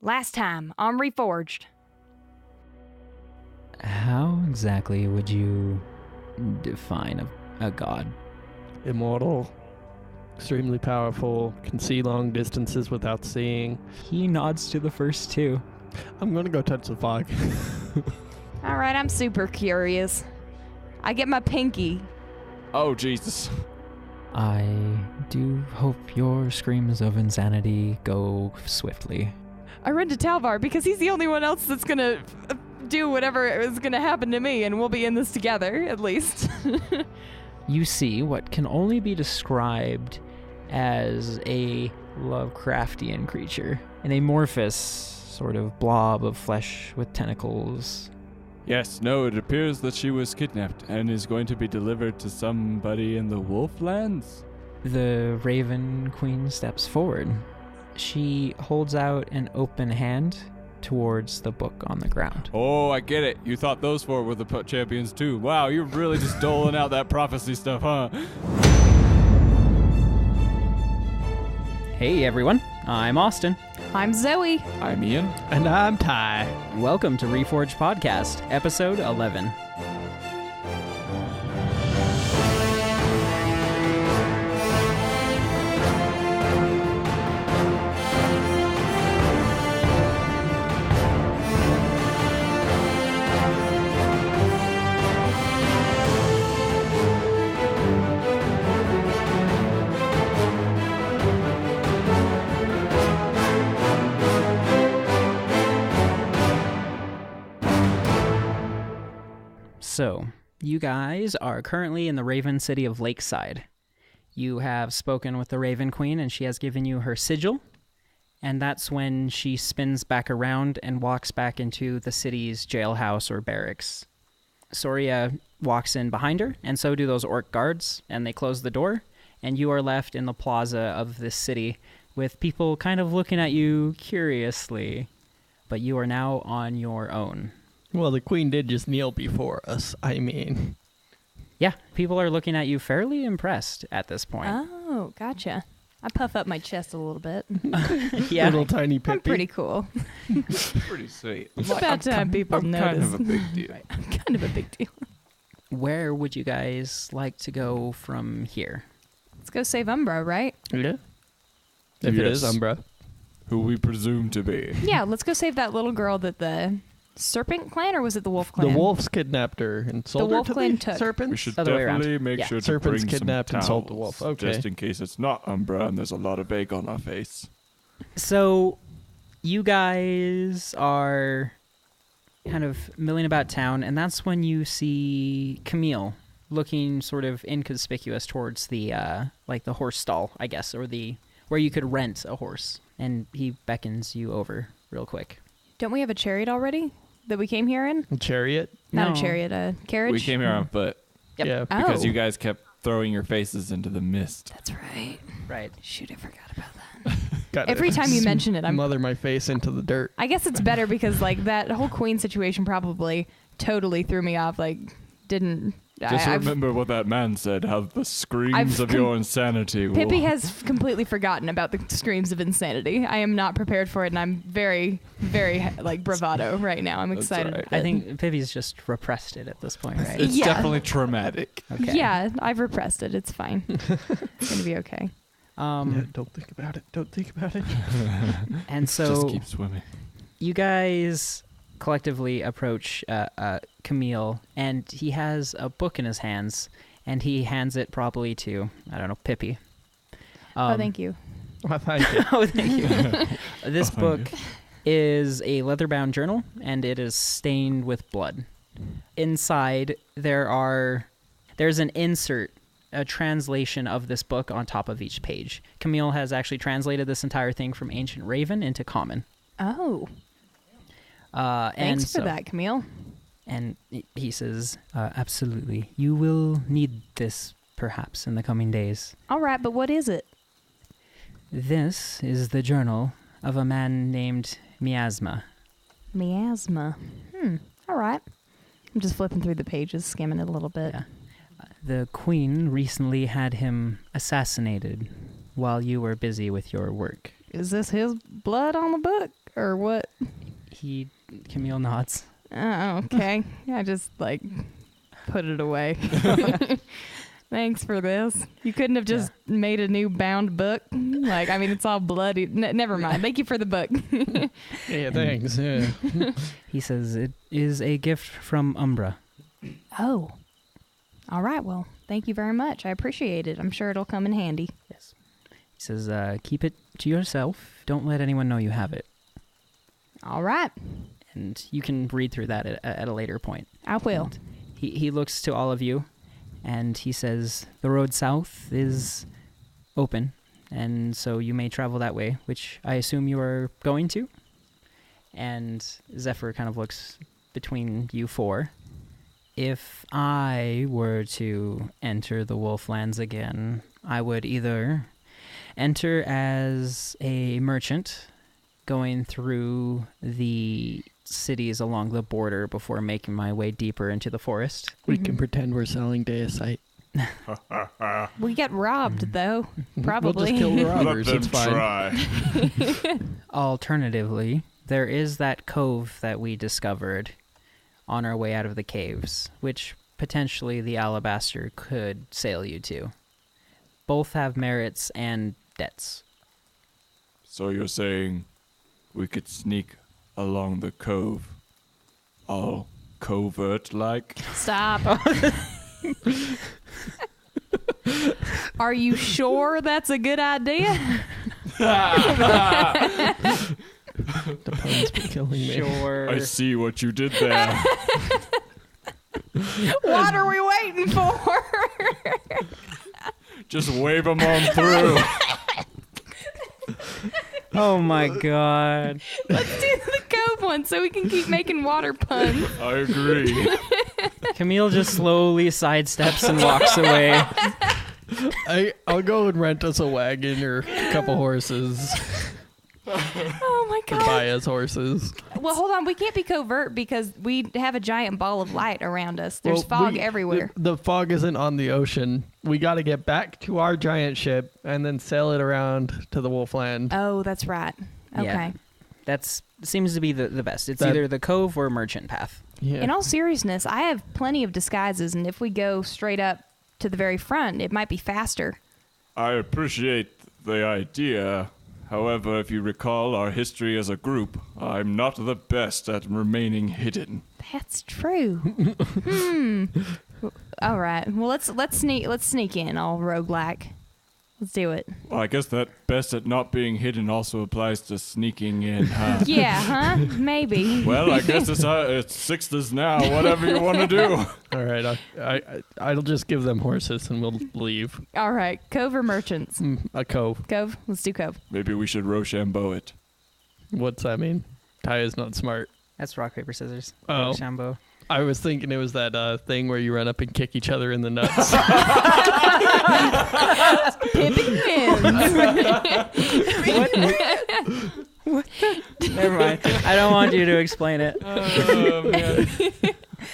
Last time on Reforged. How exactly would you define a god? Immortal, extremely powerful, can see long distances without seeing. He nods to the first two. I'm gonna go touch the fog. All right, I'm super curious. I get my pinky. Oh, Jesus. I do hope your screams of insanity go swiftly. I run to Talvar because he's the only one else that's gonna do whatever is gonna happen to me, and we'll be in this together, at least. You see what can only be described as a Lovecraftian creature, an amorphous sort of blob of flesh with tentacles. Yes, no, it appears that she was kidnapped and is going to be delivered to somebody in the Wolflands. The Raven Queen steps forward. She holds out an open hand towards the book on the ground. Oh, I get it. You thought those four were the champions too. Wow, you're really just doling out that prophecy stuff, huh? Hey everyone, I'm Austin. I'm Zoe. I'm Ian. And I'm Ty. Welcome to Reforged Podcast, episode 11. So, you guys are currently in the Raven City of Lakeside. You have spoken with the Raven Queen, and she has given you her sigil, and that's when she spins back around and walks back into the city's jailhouse or barracks. Soria walks in behind her, and so do those orc guards, and they close the door, and you are left in the plaza of this city with people kind of looking at you curiously, but you are now on your own. Well, the queen did just kneel before us. I mean... Yeah, people are looking at you fairly impressed at this point. Oh, gotcha. I puff up my chest a little bit. Yeah. Little tiny Pippi. I'm pretty cool. Pretty sweet. It's about time people I'm notice. kind of a big deal. I'm kind of a big deal. Where would you guys like to go from here? Let's go save Umbra, right? Yeah. If it is Yes. Umbra. Who we presume to be. Yeah, let's go save that little girl that the Serpent Clan, or was it the Wolf Clan? The wolves kidnapped her and sold Wolf her to clan the took. serpents. We should Other way around. definitely make Yeah. sure to Serpents bring kidnapped some and sold the towels, wolf. Okay. just in case it's not Umbra and there's a lot of egg on our face. So, you guys are kind of milling about town, and that's when you see Camille looking sort of inconspicuous towards the, like the horse stall, I guess, or the where you could rent a horse, and he beckons you over real quick. Don't we have a chariot already that we came here in? A chariot. Not No. a chariot, a carriage? We came here on foot Yep. Yeah. because Oh. you guys kept throwing your faces into the mist. That's right. Right. Shoot, I forgot about that. Got Every time you mention it, I'm... Mother my face into the dirt. I guess it's better because, like, that whole queen situation probably totally threw me off. Like, didn't... Just I've- remember what that man said, how the screams I've of your insanity will... Pippi has completely forgotten about the screams of insanity. I am not prepared for it, and I'm very, very, like, bravado right now. I'm That's excited. right. I think Pippi's just repressed it at this point, right? It's Yeah. definitely traumatic. Okay. Yeah, I've repressed it. It's fine. It's going to be okay. Yeah, don't think about it. Don't think about it. And so Just keep swimming. you guys collectively approach Camille, and he has a book in his hands, and he hands it probably to, I don't know, Pippi. Oh, thank you. Well, thank you. Oh, thank you. This Oh, thank book is a leather-bound journal, and it is stained with blood. Inside, there's an insert, a translation of this book on top of each page. Camille has actually translated this entire thing from Ancient Raven into Common. Oh, And thanks for so- that, Camille. And he says, absolutely. You will need this, perhaps, in the coming days. All right, but what is it? This is the journal of a man named Miasma. Miasma. All right. I'm just flipping through the pages, skimming it a little bit. Yeah. The queen recently had him assassinated while you were busy with your work. Is this his blood on the book? or what? Camille nods. Oh, okay. I just put it away. Thanks for this. You couldn't have just made a new bound book. It's all bloody. Never mind. Thank you for the book. Yeah, thanks. Yeah. He says it is a gift from Umbra. Oh. All right. Well, thank you very much. I appreciate it. I'm sure it'll come in handy. Yes. He says, keep it to yourself. Don't let anyone know you have it. All right. And you can read through that at a later point. I will. And he looks to all of you, and he says, the road south is open, and so you may travel that way, which I assume you are going to. And Zephyr kind of looks between you four. If I were to enter the Wolflands again, I would either enter as a merchant going through the cities along the border before making my way deeper into the forest. We can pretend we're selling Deicite. We get robbed, though. Probably. We'll just kill the robbers. Let It's them fine. try. Alternatively, there is that cove that we discovered on our way out of the caves, which potentially the Alabaster could sail you to. Both have merits and debts. So you're saying we could sneak along the cove, all covert-like? Stop. Are you sure that's a good idea? The pun's been killing me. Sure. I see what you did there. What are we waiting for? Just wave them on through. Oh my god. Let's do the Cove one so we can keep making water puns. I agree. Camille just slowly sidesteps and walks away. I'll go and rent us a wagon or a couple horses. Oh my Or god. buy us horses. Well, hold on. We can't be covert because we have a giant ball of light around us. There's fog everywhere. The fog isn't on the ocean. We got to get back to our giant ship and then sail it around to the Wolfland. Oh, that's right. Okay. Yeah. That seems to be the best. It's That- either the Cove or Merchant Path. Yeah. In all seriousness, I have plenty of disguises, and if we go straight up to the very front, it might be faster. I appreciate the idea. However, if you recall our history as a group, I'm not the best at remaining hidden. That's true. All right. Well, let's sneak in all roguelike. Let's do it. Well, I guess that best at not being hidden also applies to sneaking in, huh? Yeah, huh? Maybe. Well, I guess it's sixes now. Whatever you want to do. All right. I'll just give them horses and we'll leave. All right. Cove or merchants? A cove. Cove? Let's do Cove. Maybe we should Rochambeau it. What's that mean? Ty is not smart. That's rock, paper, scissors. Oh. Shambo. I was thinking it was that thing where you run up and kick each other in the nuts. Pippi wins. Never mind. I don't want you to explain it. Oh, man.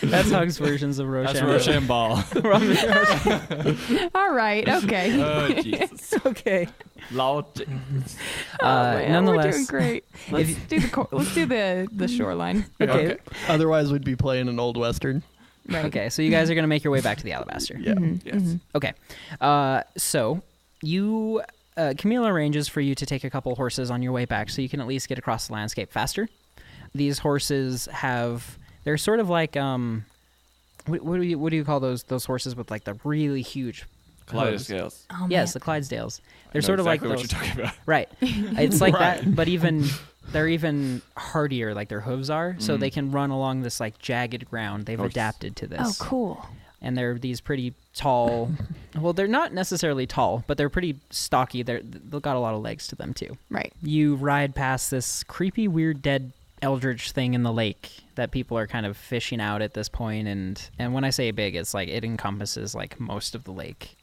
That's Hug's versions of That's Rochambeau. Rochambeau. All right. Okay. Oh, Jesus. Okay. Loud. Man, nonetheless, we're doing great. Let's do the shoreline. Okay. Otherwise, we'd be playing an old western. Right. Okay, so you guys are going to make your way back to the Alabaster. Yeah. Yes. Okay. So you, Camille arranges for you to take a couple horses on your way back so you can at least get across the landscape faster. These horses they're sort of like, what do you call those horses with like the really huge hooves? Clydesdales. Oh, Yes, man. the Clydesdales. I They're know sort of exactly like what those. you're talking about. Right. It's like Right. that, but they're even hardier, like their hooves are, so they can run along this like jagged ground. They've adapted to this. Oh, cool. And they're these pretty tall. Well, they're not necessarily tall, but they're pretty stocky. They've got a lot of legs to them too. Right. You ride past this creepy, weird, dead eldritch thing in the lake that people are kind of fishing out at this point, and when I say big, it's like it encompasses like most of the lake.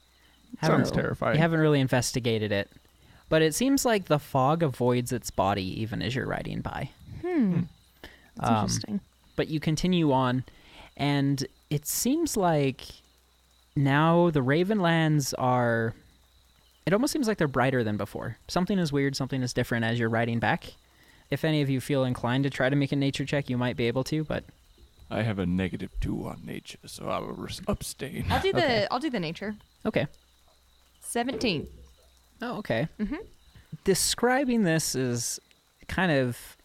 Sounds terrifying. You haven't really investigated it, but it seems like the fog avoids its body even as you're riding by. That's interesting. But you continue on, and it seems like now the Ravenlands are... It almost seems like they're brighter than before. Something is weird, something is different as you're riding back. If any of you feel inclined to try to make a nature check, you might be able to, but I have a -2 on nature, so I will abstain. I'll do the Okay. I'll do the nature. okay. 17. Oh, okay. Mhm. Describing this is kind of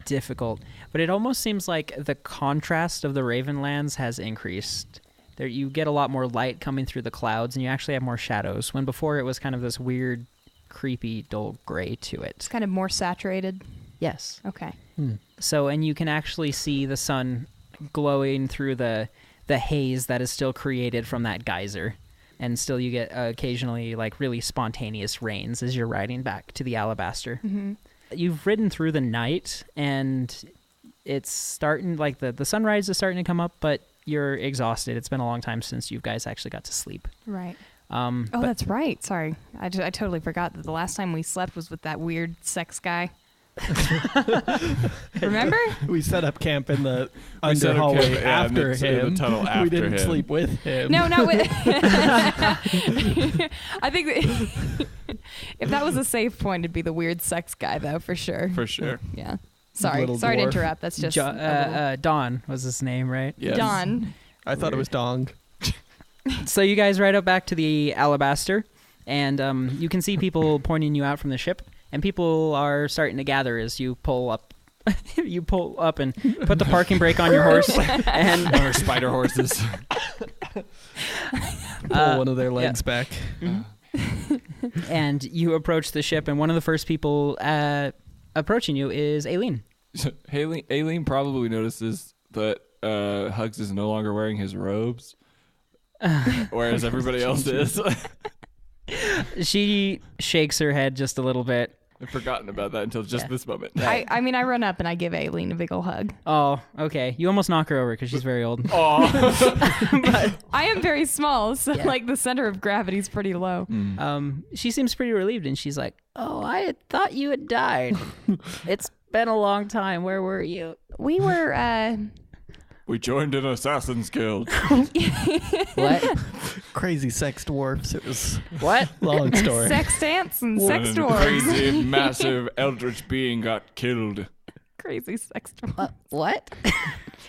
difficult, but it almost seems like the contrast of the Ravenlands has increased. There, you get a lot more light coming through the clouds, and you actually have more shadows, when before it was kind of this weird, creepy, dull gray to it. It's kind of more saturated. Yes. Okay. So, and you can actually see the sun glowing through the haze that is still created from that geyser. And still you get occasionally like really spontaneous rains as you're riding back to the Alabaster. Mm-hmm. You've ridden through the night, and it's starting, like the sunrise is starting to come up, but you're exhausted. It's been a long time since you guys actually got to sleep. Right. Oh, Oh, that's right. Sorry. I totally forgot that the last time we slept was with that weird sex guy. Remember? We set up camp in the We set under up hallway camp, yeah, in after the him. tunnel We after didn't him. sleep with him. No, not with. I think that if that was a safe point, it'd be the weird sex guy, though, for sure. For sure. Yeah. Sorry. Little Sorry to dwarf. interrupt. That's just Don was his name, right? Yes. Don. I thought it was Dong. So you guys ride up back to the Alabaster, and you can see people pointing you out from the ship, and people are starting to gather as you pull up. You pull up and put the parking brake on your horse, and Our spider horses. Pull one of their legs back. and you approach the ship, and one of the first people approaching you is Aileen. Aileen probably notices that Hugs is no longer wearing his robes, whereas everybody else is. She shakes her head just a little bit. I've forgotten about that until just this moment. I mean, I run up and I give Aileen a big ol' hug. Oh, okay. You almost knock her over because she's very old. Aw. I am very small, so like the center of gravity is pretty low. She seems pretty relieved, and she's like, "Oh, I had thought you had died. It's been a long time. Where were you?" We were, We joined an assassin's guild. What? Crazy sex dwarfs. It was What? long story. sextants and sex And a dwarves. crazy, massive eldritch being got killed. Crazy sex dwarves. What?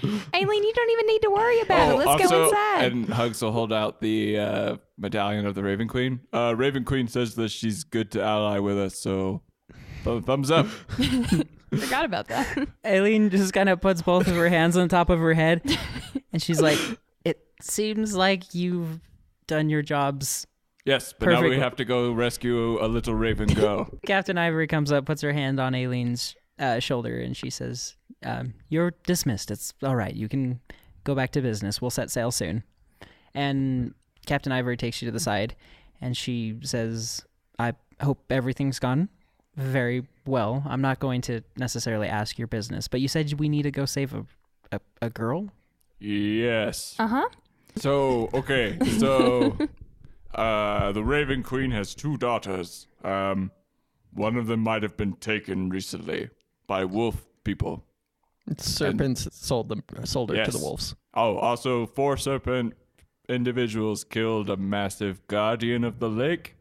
Aileen, you don't even need to worry about it. Let's go inside. And Hugs will hold out the medallion of the Raven Queen. Raven Queen says that she's good to ally with us, so thumbs up. Forgot about that. Aileen just kind of puts both of her hands on top of her head, and she's like, "It seems like you've done your jobs." Yes, but now we Perfect. have to go rescue a little Raven girl. Captain Ivory comes up, puts her hand on Aileen's shoulder, and she says, "You're dismissed. It's all right. You can go back to business. We'll set sail soon." And Captain Ivory takes you to the side, and she says, "I hope everything's gone very well. I'm not going to necessarily ask your business, but you said we need to go save a girl?" Yes. Uh-huh. So, okay. So, the Raven Queen has 2 daughters. One of them might have been taken recently by wolf people. Serpents sold her to Yes. the wolves. Oh, also 4 serpent individuals killed a massive guardian of the lake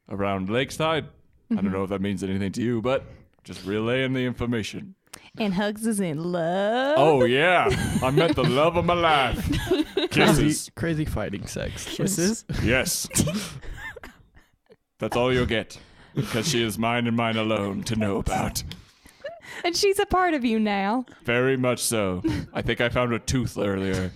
around Lakeside. I don't know if that means anything to you, but just relaying the information. And Hugs is in love. Oh, yeah. I met the love of my life. Kisses. Crazy fighting sex. Kisses? Yes. That's all you'll get. Because she is mine and mine alone to know about. And she's a part of you now. Very much so. I think I found a tooth earlier.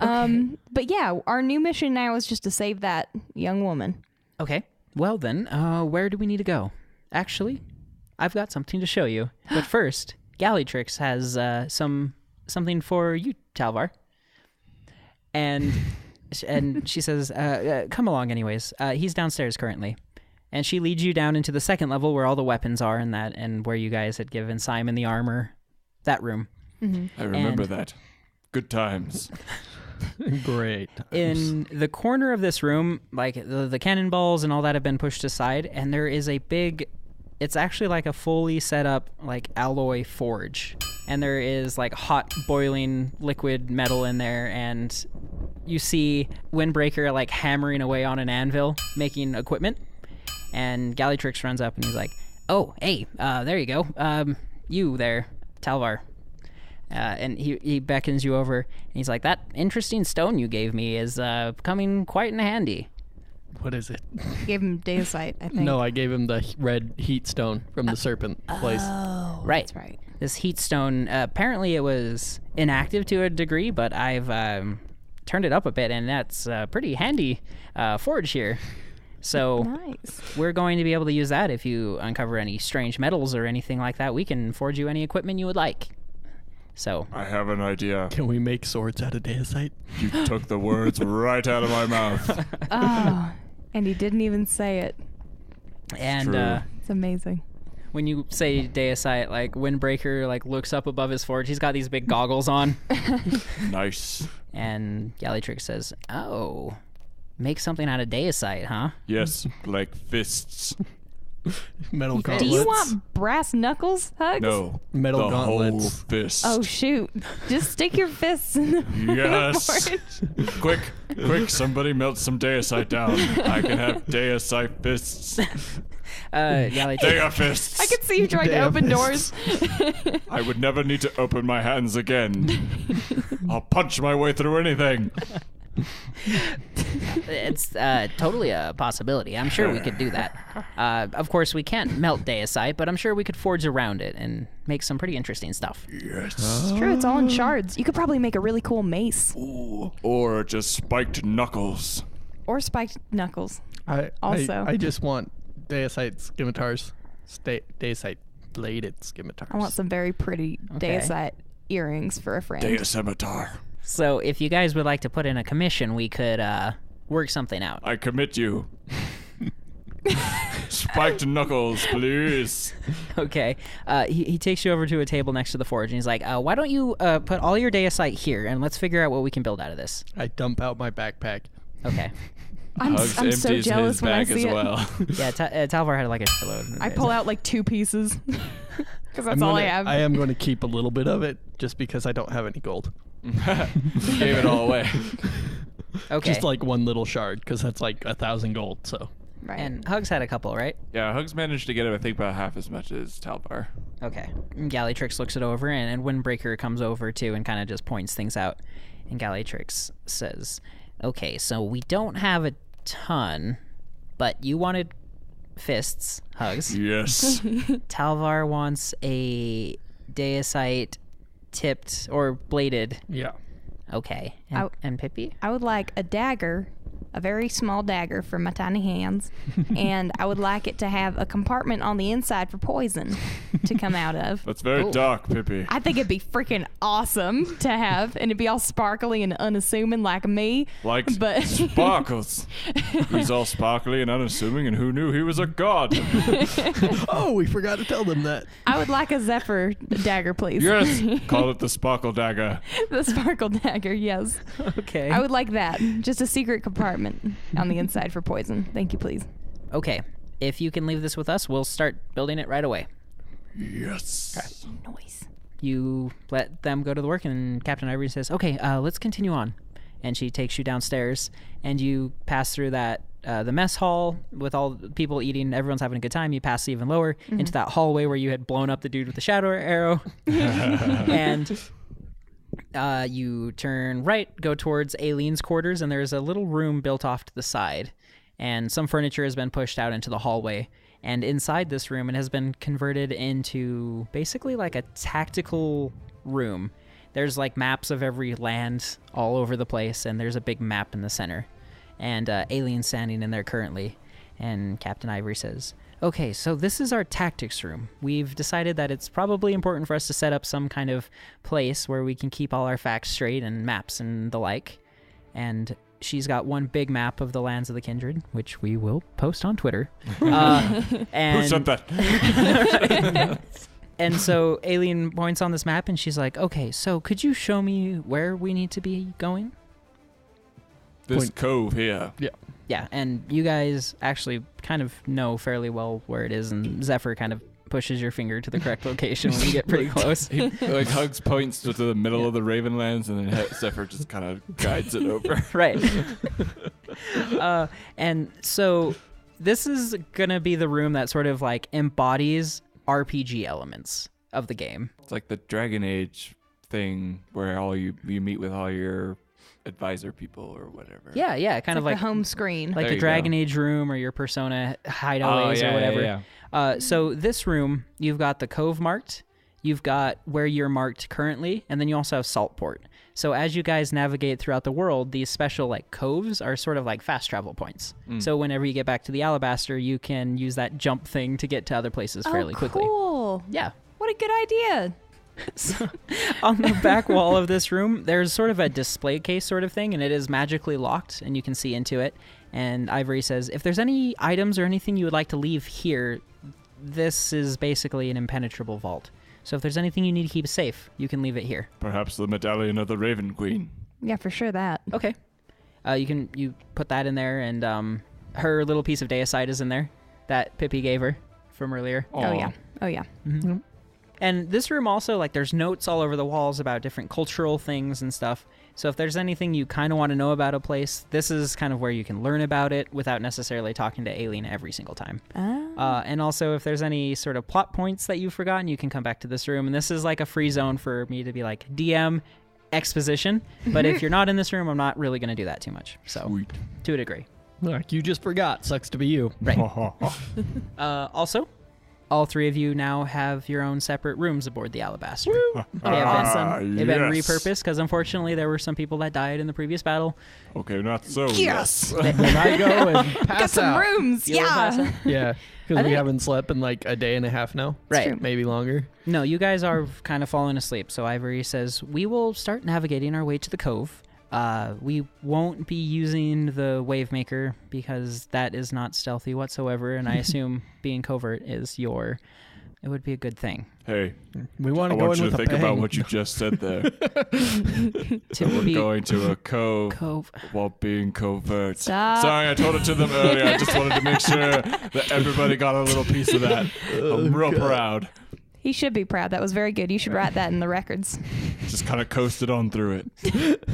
But yeah, our new mission now is just to save that young woman. Okay. Well then, where do we need to go? Actually, I've got something to show you. But first, Gallytrix has something for you, Talvar. And she says, "Come along, anyways. He's downstairs currently." And she leads you down into the second level where all the weapons are, and where you guys had given Simon the armor, that room. I remember And- that. Good times. Great. In the corner of this room, like the cannonballs and all that have been pushed aside, and there is a big, it's actually like a fully set up like alloy forge, and there is like hot boiling liquid metal in there, and you see Windbreaker like hammering away on an anvil making equipment, and Gallytrix runs up and he's like, Oh, hey, there you go. You there, Talvar. And he beckons you over, and he's like, that interesting stone you gave me is coming quite in handy. What is it? You gave him Deicite, I think. No, I gave him the red heat stone from the serpent place. Oh, Right. that's right. This heat stone, apparently it was inactive to a degree, but I've turned it up a bit, and that's pretty handy forge here. So Nice. we're going to be able to use that if you uncover any strange metals or anything like that. We can forge you any equipment you would like. So I have an idea. Can we make swords out of Deicite? You took the words right out of my mouth. Oh, and he didn't even say it. and True. It's amazing. when you say Deicite, like Windbreaker like looks up above his forge. He's got these big goggles on. Nice. And Gallitrix says, "Oh, make something out of Deicite, huh?" Yes, like fists. Metal Do gauntlets. you want brass knuckles, Hugs? No. Metal the whole gauntlets. fist. Oh, shoot. Just stick your fists in the Yes. forge. Quick, somebody melt some Deicite down. I can have Deicite fists. Gallitrix. Dea fists. I can see you trying to Damn open fists. doors. I would never need to open my hands again. I'll punch my way through anything. It's totally a possibility. I'm sure we could do that. Of course, we can't melt Deicite, but I'm sure we could forge around it and make some pretty interesting stuff. Yes. It's true, it's all in shards. You could probably make a really cool mace. Ooh. Or just spiked knuckles. Or spiked knuckles. I just want Deicite scimitars. Deicite bladed scimitars. I want some very pretty Okay. Deicite earrings for a friend. Dea scimitar. So if you guys would like to put in a commission, we could work something out. I commit you. Spiked knuckles, please. Okay. He takes you over to a table next to the forge, and he's like, why don't you put all your Deicite here, and let's figure out what we can build out of this. I dump out my backpack. Okay. I'm Hugs so empties jealous his when I bag see as it. well. Yeah, Talvar had like a shitload. I pull out like 2 pieces. Because that's all I have. I am going to keep a little bit of it just because I don't have any gold. Gave it all away. Okay. Just like one little shard because that's like 1,000 gold. So Right. And Hugs had a couple, right? Yeah, Hugs managed to get it, I think, about half as much as Talvar. Okay. Gallitrix looks it over, and Windbreaker comes over too and kind of just points things out. And Gallitrix says, okay, so we don't have a ton, but you wanted fists, Hugs. Yes. Talvar wants a Deicite tipped or bladed. yeah. Okay. I- And Pippi? I would like a dagger, a very small dagger for my tiny hands, and I would like it to have a compartment on the inside for poison to come out of. That's very Ooh. dark, Pippi. I think it'd be freaking awesome to have, and it'd be all sparkly and unassuming like me. Like But sparkles. He's all sparkly and unassuming, and who knew he was a god? Oh, we forgot to tell them that. I would like a Zephyr dagger, please. Yes. Call it the sparkle dagger. The sparkle dagger, yes. Okay. I would like that. Just a secret compartment on the inside for poison. Thank you, please. Okay. If you can leave this with us, we'll start building it right away. Yes. Noise. You let them go to the work, and Captain Ivory says, okay, let's continue on. And she takes you downstairs, and you pass through that the mess hall with all the people eating. Everyone's having a good time. You pass even lower into that hallway where you had blown up the dude with the shadow arrow. And you turn right, go towards Aileen's quarters, and there's a little room built off to the side. And some furniture has been pushed out into the hallway. And inside this room, it has been converted into basically like a tactical room. There's like maps of every land all over the place, and there's a big map in the center. And Aileen's standing in there currently. And Captain Ivory says, okay, so this is our tactics room. We've decided that it's probably important for us to set up some kind of place where we can keep all our facts straight and maps and the like. And she's got one big map of the lands of the Kindred, which we will post on Twitter. And Who said that? And so Aileen points on this map, and she's like, okay, so could you show me where we need to be going? This Point. cove here. Yeah, and you guys actually kind of know fairly well where it is, and Zephyr kind of pushes your finger to the correct location when you get pretty close. He like Hugs points to the middle of the Ravenlands, and then Zephyr just kind of guides it over. Right. And so this is gonna be the room that sort of like embodies RPG elements of the game. It's like the Dragon Age thing where you meet with all your advisor people or whatever. Yeah, kind of like like the home screen. like There a you Dragon go. Age room or your Persona hideaways or whatever. So this room, you've got the Cove marked, you've got where you're marked currently, and then you also have Saltport. So as you guys navigate throughout the world, these special like coves are sort of like fast travel points. So whenever you get back to the Alabaster, you can use that jump thing to get to other places fairly quickly. Cool. Yeah. What a good idea. So, on the back wall of this room, there's sort of a display case sort of thing, and it is magically locked, and you can see into it. And Ivory says, if there's any items or anything you would like to leave here, this is basically an impenetrable vault. So if there's anything you need to keep safe, you can leave it here. Perhaps the medallion of the Raven Queen. Yeah, for sure that. Okay. You put that in there, and her little piece of deicide is in there that Pippi gave her from earlier. Oh yeah. Mm-hmm. And this room also, like, there's notes all over the walls about different cultural things and stuff. So if there's anything you kind of want to know about a place, this is kind of where you can learn about it without necessarily talking to Aileen every single time. And also, if there's any sort of plot points that you've forgotten, you can come back to this room. And this is like a free zone for me to be like, DM, exposition. But if you're not in this room, I'm not really going to do that too much. So, Sweet. to a degree. Like you just forgot. Sucks to be you. Right. Also, all three of you now have your own separate rooms aboard the Alabaster. They've been repurposed because unfortunately there were some people that died in the previous battle. Okay, not so. Yes. Then I go and pass Got some out. rooms. You wanna pass Yeah. out? Yeah, I because we think- haven't slept in like a day and a half now. Right. true. Maybe longer. No, you guys are kind of falling asleep. So Ivory says, we will start navigating our way to the Cove. We won't be using the Wavemaker because that is not stealthy whatsoever. And I assume being covert is it would be a good thing. Hey, We want I to go want in you with to a think about bang. what you just said there. To We're be going to a cove Cove. while being covert. Stop. Sorry, I told it to them earlier. I just wanted to make sure that everybody got a little piece of that. I'm real proud. He should be proud. That was very good. You should write that in the records. Just kind of coasted on through it.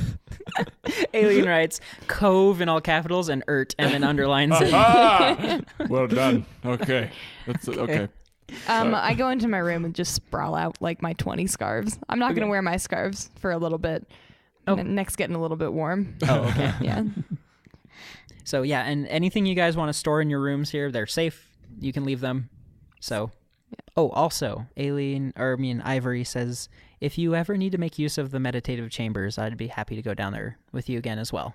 Aileen writes Cove in all capitals and and then underlines it. Ah! Well done. Okay. That's okay. I go into my room and just sprawl out like my 20 scarves. I'm not going to wear my scarves for a little bit. Oh. Neck's getting a little bit warm. Oh, okay. Yeah. So yeah, and anything you guys want to store in your rooms here, they're safe. You can leave them. So, oh, also, Ivory says, if you ever need to make use of the meditative chambers, I'd be happy to go down there with you again as well.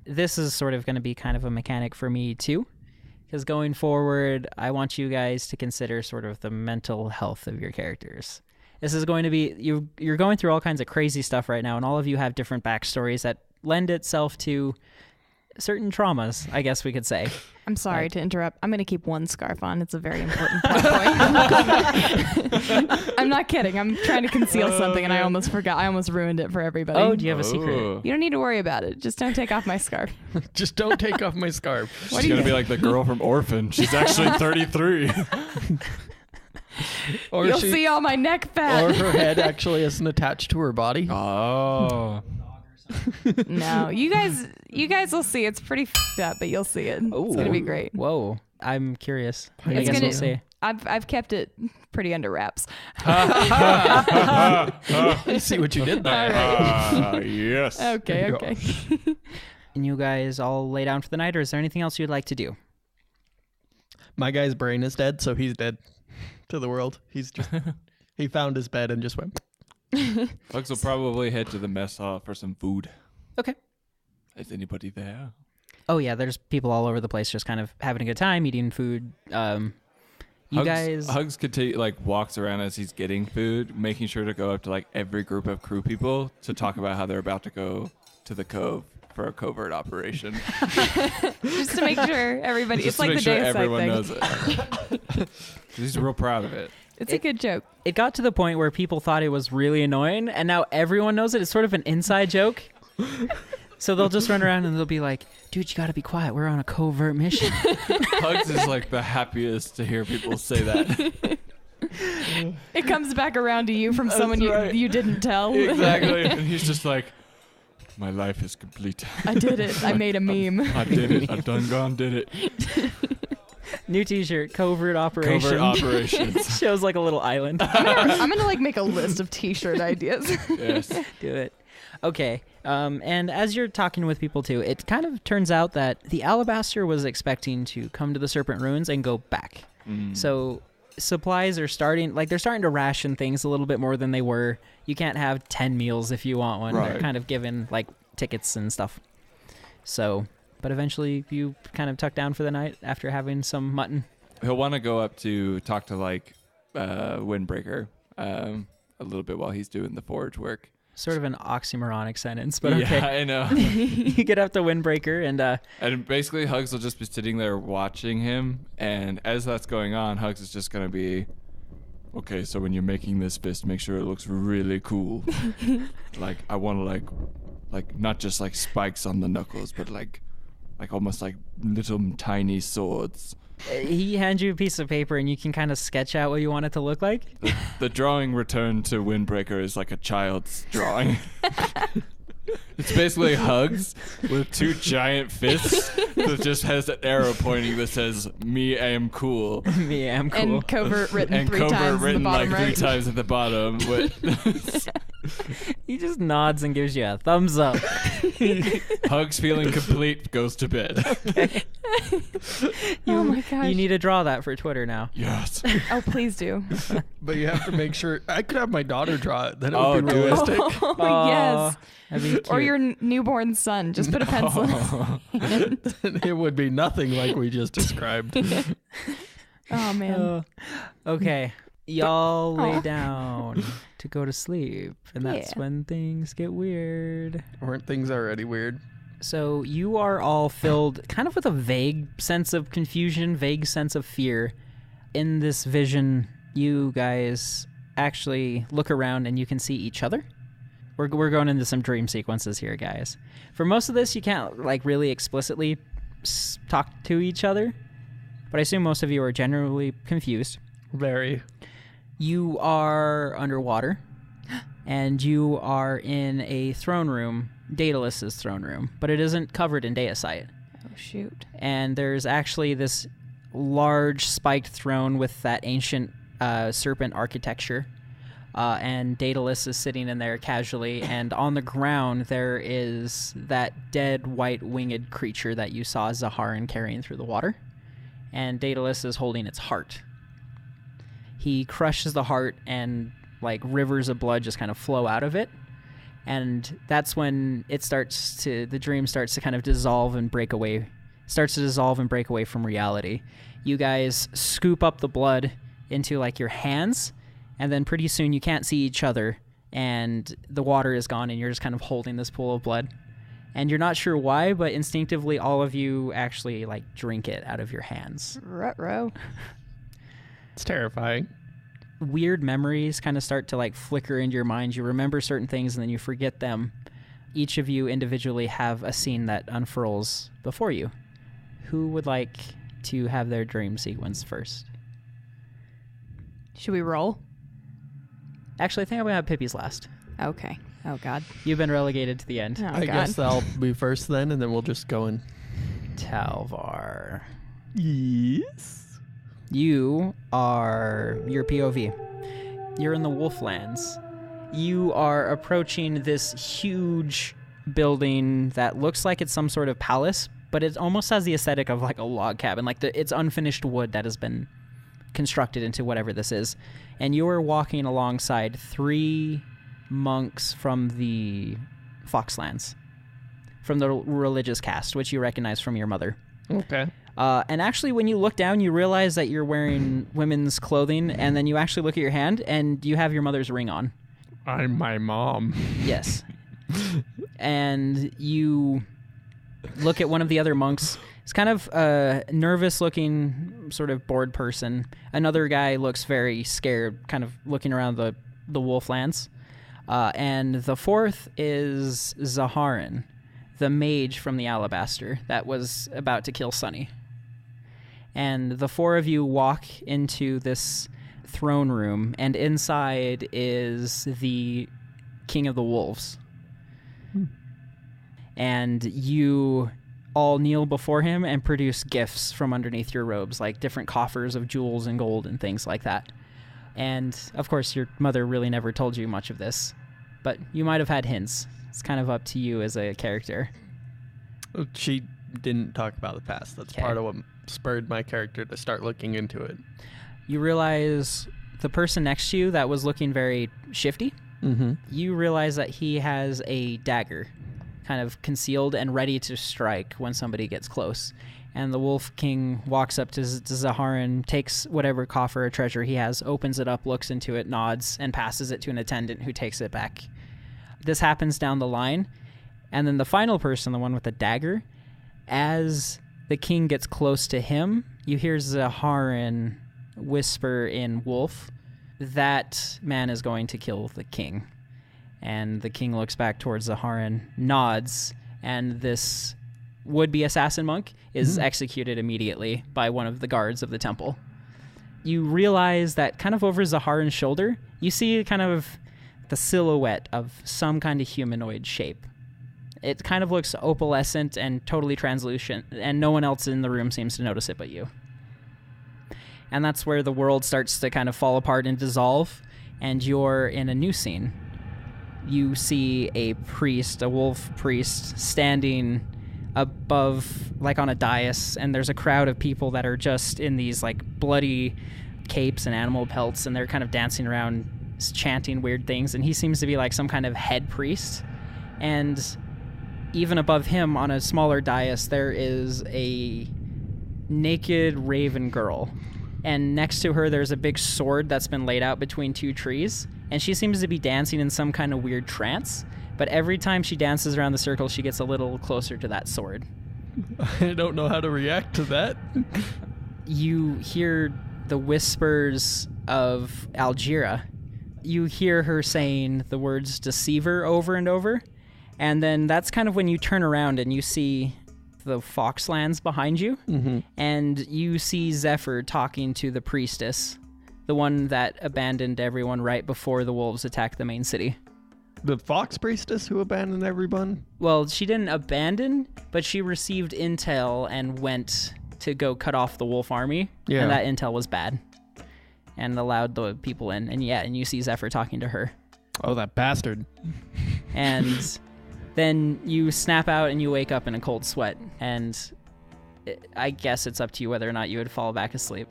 This is sort of going to be kind of a mechanic for me too, because going forward, I want you guys to consider sort of the mental health of your characters. This is going to be, you're going through all kinds of crazy stuff right now, and all of you have different backstories that lend itself to certain traumas, I guess we could say. I'm sorry to interrupt. I'm going to keep one scarf on. It's a very important plot point. I'm not kidding. I'm trying to conceal something and I almost forgot. I almost ruined it for everybody. Oh, do you have a secret? Ooh. You don't need to worry about it. Just don't take off my scarf. Just don't take off my scarf. She's going to be like the girl from Orphan. She's actually 33. Or You'll see all my neck fat. Or her head actually isn't attached to her body. Oh. No, you guys will see. It's pretty f***ed up, but you'll see it. It's gonna be great. Whoa, I'm curious. I It's guess gonna- we'll see. I've kept it pretty under wraps. I see what you did there. Ah, yes. Okay, okay. And you guys all lay down for the night, or is there anything else you'd like to do? My guy's brain is dead, so he's dead to the world. He's just he found his bed and just went. Bugs will probably head to the mess hall for some food. Okay. Is anybody there? Oh yeah, there's people all over the place just kind of having a good time, eating food. Hugs could take walks around as he's getting food, making sure to go up to every group of crew people to talk about how they're about to go to the Cove for a covert operation. Just to make sure everybody. Just It's to like make the sure Deus everyone thing. knows it. He's real proud of it. It's a good joke. It got to the point where people thought it was really annoying, and now everyone knows it. It's sort of an inside joke. So they'll just run around and they'll be like, dude, you gotta be quiet. We're on a covert mission. Hugs is the happiest to hear people say that. It comes back around to you from That's someone right. you didn't tell. Exactly. And he's just like, my life is complete. I did it. I made a meme. I did it. I done gone did it. New T-shirt, covert operation. Covert operations. Shows like a little island. I'm gonna like make a list of T-shirt ideas. Yes. Do it. Okay. And as you're talking with people too, it kind of turns out that the Alabaster was expecting to come to the Serpent Ruins and go back. So supplies are starting, like they're starting to ration things a little bit more than they were. You can't have 10 meals if you want one. Right. They're kind of given like tickets and stuff. So, but eventually you kind of tuck down for the night after having some mutton. He'll want to go up to talk to like Windbreaker a little bit while he's doing the forge work. Sort of an oxymoronic sentence, but okay. Yeah, I know. You get up to Windbreaker And basically Hugs will just be sitting there watching him, and as that's going on, Hugs is just going to be, okay, so when you're making this fist, make sure it looks really cool. Like, I want to like not just like spikes on the knuckles, but like almost like little tiny swords. he hands you a piece of paper and you can kind of sketch out what you want it to look like. The drawing returned to Windbreaker is like a child's drawing. It's basically Hugs with two giant fists that just has an arrow pointing that says, "Me, I am cool." Me, I'm cool. And covert written And three covert times written at the bottom like right. 3 times at the bottom. He just nods and gives you a thumbs up. Hugs feeling complete, goes to bed. Oh my gosh. You need to draw that for Twitter now. Yes. Oh, please do. But you have to make sure. I could have my daughter draw it. Then it Oh, would be do it. realistic. Oh, yes. That'd be cute. Or your newborn son. Just put a pencil in his hand. It would be nothing like we just described. Oh, man. Okay. Y'all lay Aw. down to go to sleep. And that's Yeah. when things get weird. Weren't things already weird? So you are all filled kind of with a vague sense of confusion, vague sense of fear. In this vision, you guys actually look around and you can see each other. We're going into some dream sequences here, guys. For most of this, you can't like really explicitly talk to each other, but I assume most of you are generally confused. Very. You are underwater, and you are in a throne room, Daedalus's throne room, but it isn't covered in deicite. Oh, shoot. And there's actually this large spiked throne with that ancient serpent architecture. And Daedalus is sitting in there casually, and on the ground there is that dead white winged creature that you saw Zaharan carrying through the water. And Daedalus is holding its heart. He crushes the heart, and like rivers of blood just kind of flow out of it. And that's when the dream starts to kind of dissolve and break away from reality. You guys scoop up the blood into like your hands, and then pretty soon you can't see each other, and the water is gone, and you're just kind of holding this pool of blood. And you're not sure why, but instinctively all of you actually like drink it out of your hands. Ruh-roh. It's terrifying. Weird memories kind of start to like flicker into your mind. You remember certain things and then you forget them. Each of you individually have a scene that unfurls before you. Who would like to have their dream sequence first? Should we roll? Actually, I think I'm going to have Pippi's last. Okay. Oh, God. You've been relegated to the end. Oh, I God. guess I'll be first then, and then we'll just go in. Talvar. Yes. You are your POV. You're in the Wolflands. You are approaching this huge building that looks like it's some sort of palace, but it almost has the aesthetic of like a log cabin, like it's unfinished wood that has been constructed into whatever this is. And you are walking alongside 3 monks from the Foxlands, from the religious caste, which you recognize from your mother. Okay. And actually, when you look down, you realize that you're wearing women's clothing, and then you actually look at your hand, and you have your mother's ring on. I'm my mom. Yes. And you look at one of the other monks. It's kind of a nervous-looking, sort of bored person. Another guy looks very scared, kind of looking around the Wolflands. And the fourth is Zaharan, the mage from the Alabaster that was about to kill Sunny. And the 4 of you walk into this throne room, and inside is the King of the Wolves. And you all kneel before him and produce gifts from underneath your robes, like different coffers of jewels and gold and things like that. And, of course, your mother really never told you much of this, but you might have had hints. It's kind of up to you as a character. She didn't talk about the past. That's Okay. part of what spurred my character to start looking into it. You realize the person next to you that was looking very shifty, Mm-hmm. you realize that he has a dagger kind of concealed and ready to strike when somebody gets close. And the Wolf King walks up to Zaharin, takes whatever coffer or treasure he has, opens it up, looks into it, nods, and passes it to an attendant who takes it back. This happens down the line. And then the final person, the one with the dagger, as the king gets close to him, you hear Zaharin whisper in Wolf, that man is going to kill the king. And the king looks back towards Zaharin, nods, and this would-be assassin monk is executed immediately by one of the guards of the temple. You realize that kind of over Zaharin's shoulder, you see kind of the silhouette of some kind of humanoid shape. It kind of looks opalescent and totally translucent, and no one else in the room seems to notice it but you. And that's where the world starts to kind of fall apart and dissolve, and you're in a new scene. You see a priest, a wolf priest, standing above, like on a dais, and there's a crowd of people that are just in these like bloody capes and animal pelts, and they're kind of dancing around, chanting weird things, and he seems to be like some kind of head priest. And even above him on a smaller dais, there is a naked raven girl. And next to her, there's a big sword that's been laid out between two trees. And she seems to be dancing in some kind of weird trance. But every time she dances around the circle, she gets a little closer to that sword. I don't know how to react to that. You hear the whispers of Algira. You hear her saying the words deceiver over and over. And then that's kind of when you turn around and you see the Foxlands behind you. Mm-hmm. And you see Zephyr talking to the priestess, the one that abandoned everyone right before the wolves attacked the main city. The fox priestess who abandoned everyone? Well, she didn't abandon, but she received intel and went to go cut off the wolf army. Yeah. And that intel was bad and allowed the people in. And yeah, and you see Zephyr talking to her. Oh, that bastard. And then you snap out and you wake up in a cold sweat. And I guess it's up to you whether or not you would fall back asleep.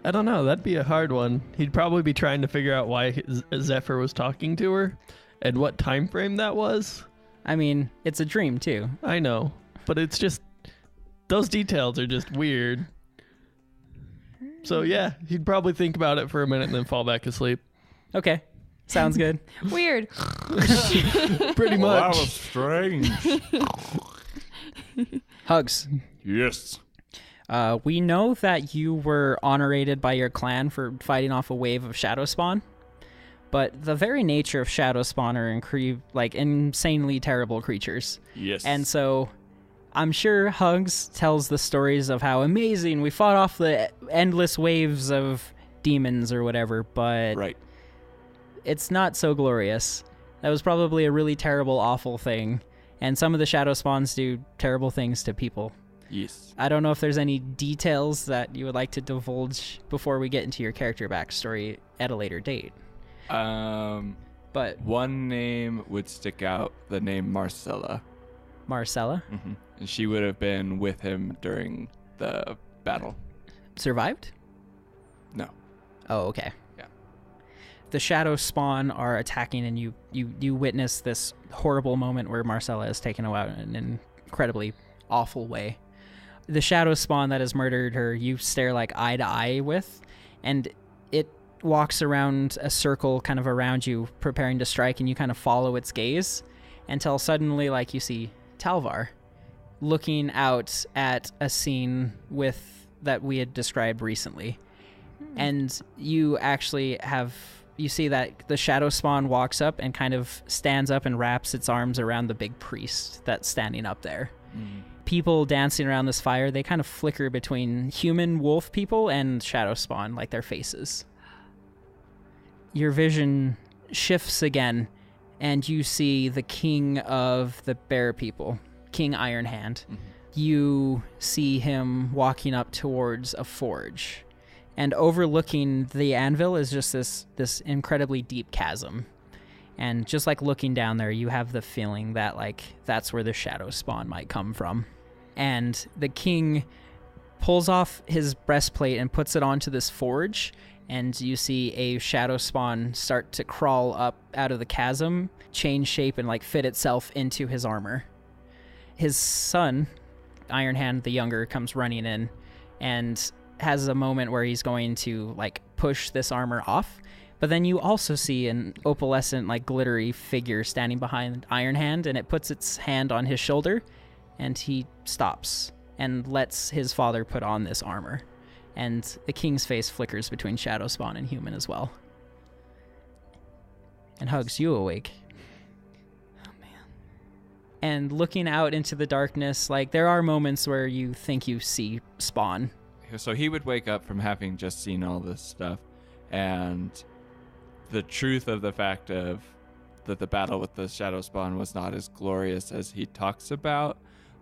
I don't know. That'd be a hard one. He'd probably be trying to figure out why Zephyr was talking to her and what time frame that was. I mean, it's a dream too. I know, but it's just those details are just weird. So yeah, he'd probably think about it for a minute and then fall back asleep. Okay. Sounds good. Weird. Pretty Well, that much. was strange. Hugs. Yes. We know that you were honorated by your clan for fighting off a wave of shadow spawn, but the very nature of shadow spawn are insanely terrible creatures. Yes. And so I'm sure Hugs tells the stories of how amazing we fought off the endless waves of demons or whatever, but right. it's not so glorious. That was probably a really terrible, awful thing, and some of the shadow spawns do terrible things to people. Yes. I don't know if there's any details that you would like to divulge before we get into your character backstory at a later date. But One name would stick out, the name Marcella. Marcella Mm-hmm. And she would have been with him during the battle. survived? No. Oh, okay. Yeah. The shadow spawn are attacking, and you witness this horrible moment where Marcella is taken away in an incredibly awful way. The shadow spawn that has murdered her, you stare like eye to eye with, and it walks around a circle kind of around you, preparing to strike, and you kind of follow its gaze until suddenly, like, you see Talvar looking out at a scene with that we had described recently. And you actually you see that the shadow spawn walks up and kind of stands up and wraps its arms around the big priest that's standing up there. Mm. People dancing around this fire, they kind of flicker between human wolf people and shadow spawn, like their faces. Your vision shifts again, and you see the king of the bear people, King Ironhand. You see him walking up towards a forge. And overlooking the anvil is just this incredibly deep chasm. And just like looking down there, you have the feeling that like that's where the shadow spawn might come from. And the king pulls off his breastplate and puts it onto this forge, and you see a shadow spawn start to crawl up out of the chasm, change shape, and like fit itself into his armor. His son, Ironhand the Younger, comes running in and has a moment where he's going to like push this armor off. But then you also see an opalescent, like glittery figure standing behind Ironhand, and it puts its hand on his shoulder, and he stops and lets his father put on this armor. And the king's face flickers between shadow spawn and human as well. And Hugs, you awake. Oh, man. And looking out into the darkness, like there are moments where you think you see spawn. So he would wake up from having just seen all this stuff, and the truth of the fact of that the battle with the shadow spawn was not as glorious as he talks about.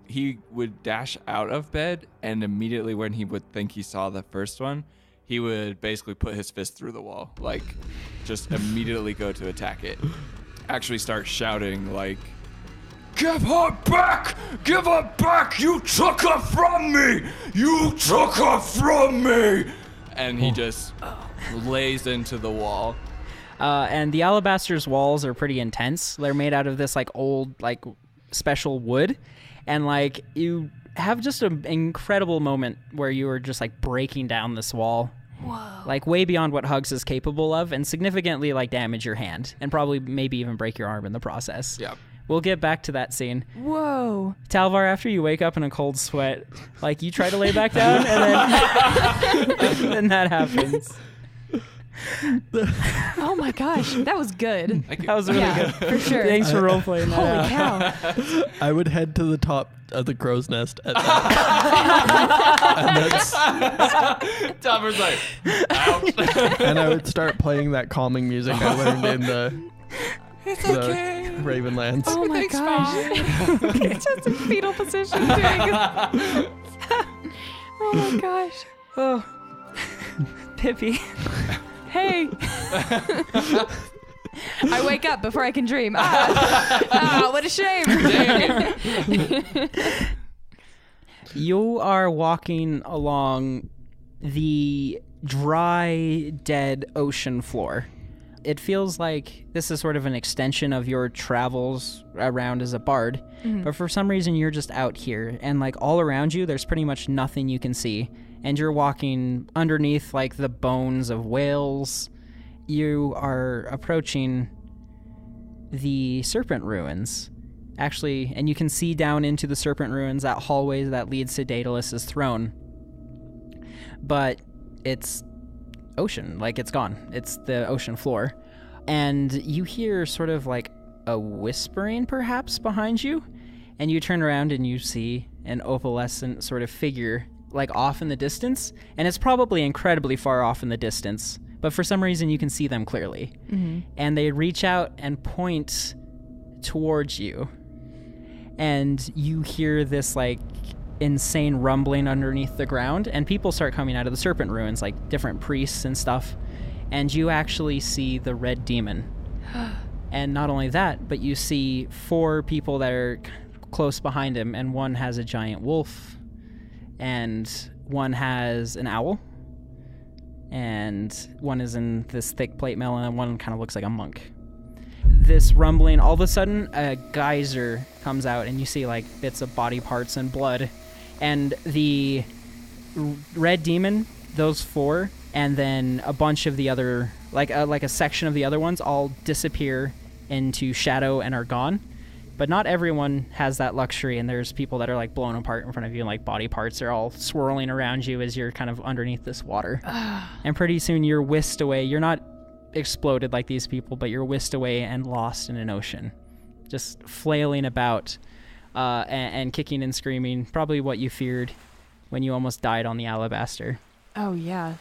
He would dash out of bed, and immediately when he would think he saw the first one, he would basically put his fist through the wall, like just immediately go to attack it. Actually start shouting like, "Give her back! Give her back! You took her from me! You took her from me!" And he just lays into the wall. And the Alabaster's walls are pretty intense. They're made out of this like old, like special wood. And like you have just an incredible moment where you are just like breaking down this wall. Whoa. Like way beyond what Hugs is capable of, and significantly like damage your hand and probably maybe even break your arm in the process. Yeah. We'll get back to that scene. Whoa. Talvar, after you wake up in a cold sweat, like you try to lay back down and then, and that happens. Oh my gosh, that was good. That was really good. For sure. Thanks for roleplaying that Holy out. cow. I would head to the top of the crow's nest at that. And that's, Topper's like, ouch. and I would start playing that calming music I learned in the Ravenlands. Oh my gosh. It's just in fetal position doing it. Oh my gosh. Oh, Pippi. Hey. I wake up before I can dream. What a shame. You are walking along the dry, dead ocean floor. It feels like this is sort of an extension of your travels around as a bard, but for some reason you're just out here, and like all around you there's pretty much nothing you can see, and you're walking underneath like the bones of whales. You are approaching the Serpent Ruins, actually, and you can see down into the Serpent Ruins, that hallway that leads to Daedalus's throne. But it's ocean, like it's gone. It's the ocean floor. And you hear sort of like a whispering perhaps behind you, and you turn around and you see an opalescent sort of figure like off in the distance, and it's probably incredibly far off in the distance, but for some reason you can see them clearly. And they reach out and point towards you, and you hear this like insane rumbling underneath the ground, and people start coming out of the Serpent Ruins, like different priests and stuff, and you actually see the Red Demon. And not only that, but you see 4 people that are close behind him, and one has a giant wolf, and one has an owl, and one is in this thick plate mail, and one kind of looks like a monk. This rumbling, all of a sudden a geyser comes out, and you see like bits of body parts and blood, and the Red Demon, those 4, and then a bunch of the other, like a section of the other ones, all disappear into shadow and are gone. But not everyone has that luxury, and there's people that are like blown apart in front of you, and like body parts are all swirling around you as you're kind of underneath this water. And pretty soon you're whisked away. You're not exploded like these people, but you're whisked away and lost in an ocean, just flailing about and kicking and screaming, probably what you feared when you almost died on the Alabaster. Oh, yeah.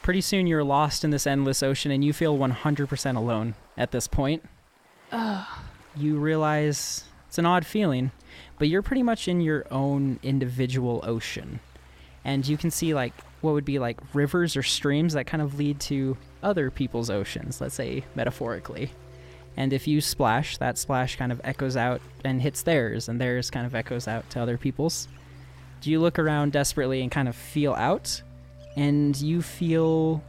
Pretty soon you're lost in this endless ocean, and you feel 100% alone at this point. You realize It's an odd feeling, but you're pretty much in your own individual ocean. And you can see like what would be like rivers or streams that kind of lead to other people's oceans, let's say metaphorically. And if you splash, that splash kind of echoes out and hits theirs, and theirs kind of echoes out to other people's. Do you look around desperately and kind of feel out? And you feel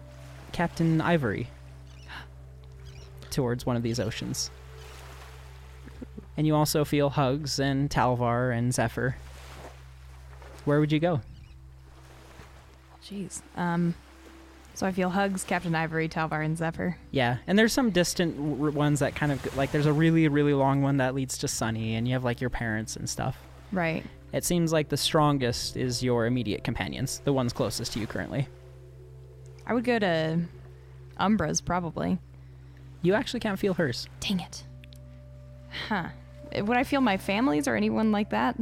Captain Ivory towards one of these oceans. And you also feel Hugs and Talvar and Zephyr. Where would you go? Jeez. So I feel Hugs, Captain Ivory, Talvar, and Zephyr. Yeah, and there's some distant ones that kind of, like, there's a really, really long one that leads to Sunny, and you have, like, your parents and stuff. Right. It seems like the strongest is your immediate companions, the ones closest to you currently. I would go to Umbra's, probably. You actually can't feel hers. Dang it. Huh. Would I feel my family's or anyone like that?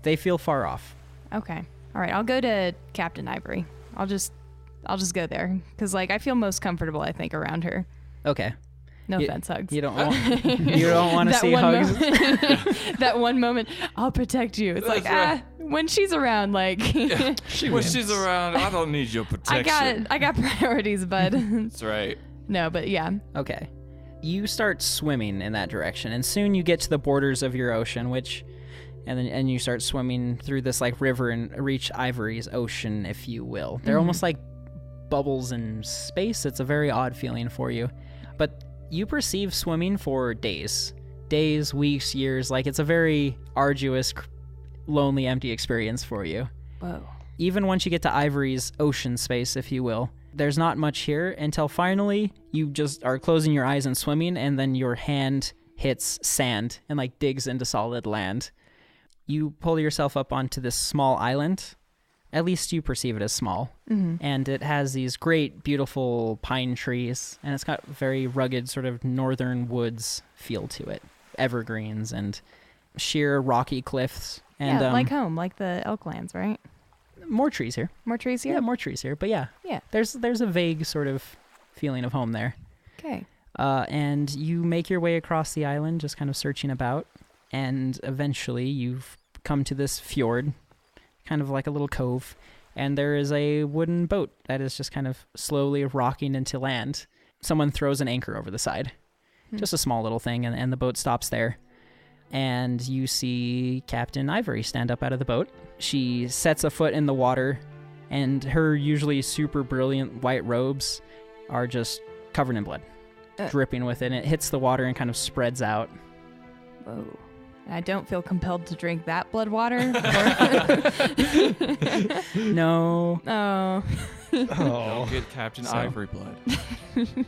They feel far off. Okay. All right, I'll go to Captain Ivory. I'll just go there, because, like, I feel most comfortable, I think, around her. Okay. No offense, Hugs. You don't want to see Hugs. That one moment, I'll protect you. It's like, right. When she's around, like... When she's around, I don't need your protection. I got priorities, bud. That's right. No, but yeah. Okay. You start swimming in that direction, and soon you get to the borders of your ocean, and you start swimming through this like river and reach Ivory's ocean, if you will. They're almost like bubbles in space. It's a very odd feeling for you. But you perceive swimming for days, weeks, years. Like, it's a very arduous, lonely, empty experience for you. Whoa. Even once you get to Ivory's ocean space, if you will, there's not much here until finally you just are closing your eyes and swimming, and then your hand hits sand and like digs into solid land. You pull yourself up onto this small island. At least you perceive it as small. Mm-hmm. And it has these great, beautiful pine trees, and it's got very rugged sort of northern woods feel to it. Evergreens and sheer rocky cliffs. And, yeah, like home, like the Elklands, right? More trees here. More trees here? Yeah, more trees here. But yeah, there's a vague sort of feeling of home there. Okay. And you make your way across the island, just kind of searching about. And eventually you've come to this fjord, kind of like a little cove. And there is a wooden boat that is just kind of slowly rocking into land. Someone throws an anchor over the side. Just a small little thing, and the boat stops there. And you see Captain Ivory stand up out of the boat. She sets a foot in the water, and her usually super brilliant white robes are just covered in blood, dripping with it. And it hits the water and kind of spreads out. Whoa. I don't feel compelled to drink that blood water. No. Oh. Don't get Captain Ivory blood.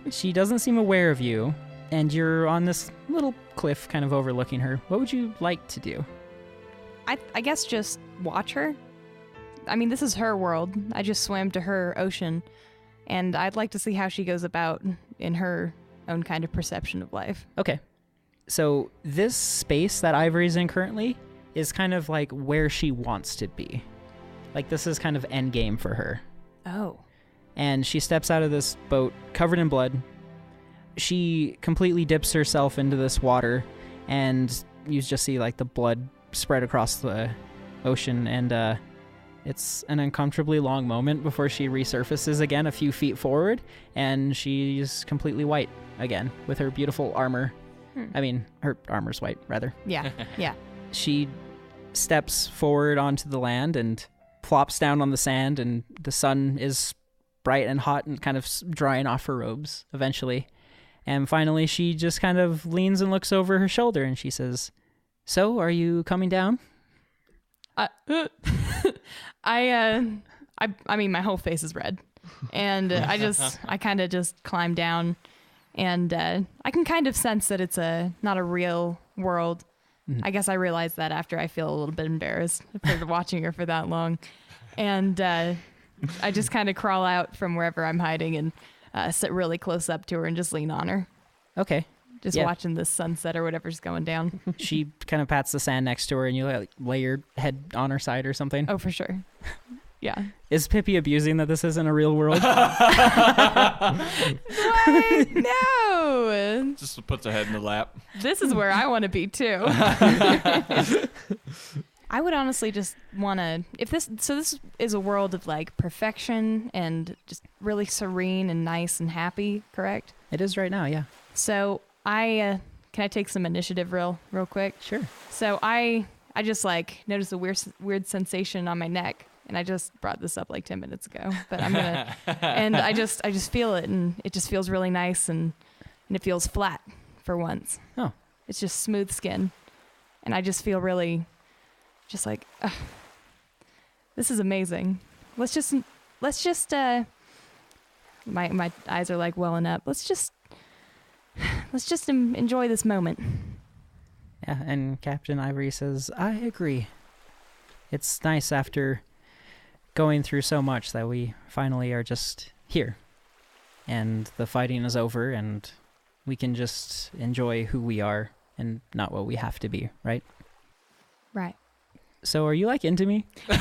She doesn't seem aware of you, and you're on this little cliff kind of overlooking her. What would you like to do? I guess just watch her. I mean, this is her world. I just swam to her ocean, and I'd like to see how she goes about in her own kind of perception of life. Okay. So this space that Ivory's in currently is kind of like where she wants to be. Like, this is kind of end game for her. Oh. And she steps out of this boat covered in blood. She completely dips herself into this water, and you just see like the blood spread across the ocean, and it's an uncomfortably long moment before she resurfaces again a few feet forward, and she's completely white again with her beautiful armor. I mean, her armor's white, rather. Yeah, yeah. She steps forward onto the land and plops down on the sand, and the sun is bright and hot and kind of drying off her robes eventually. And finally, she just kind of leans and looks over her shoulder, and she says, "So, are you coming down?" I mean, my whole face is red, and I kind of just climb down, and I can kind of sense that it's not a real world. Mm-hmm. I guess I realized that after I feel a little bit embarrassed for watching her for that long, and I just kind of crawl out from wherever I'm hiding and sit really close up to her and just lean on her. Okay. Just watching the sunset or whatever's going down. She kind of pats the sand next to her, and you like lay your head on her side or something. Oh, for sure. Yeah. Is Pippi abusing that this isn't a real world? What? What? No. Just puts her head in the lap. This is where I want to be too. I would honestly just want to, this is a world of like perfection and just really serene and nice and happy, correct? It is right now, yeah. So can I take some initiative real quick? Sure. So I just like noticed a weird sensation on my neck, and I just brought this up like 10 minutes ago, but I'm gonna, and I just feel it, and it just feels really nice, and it feels flat for once. Oh. It's just smooth skin, and I just feel really, just like, this is amazing. Let's just my eyes are like welling up. Let's just enjoy this moment. Yeah, and Captain Ivory says, I agree. It's nice after going through so much that we finally are just here. And the fighting is over, and we can just enjoy who we are and not what we have to be, right? Right. So are you like into me? What?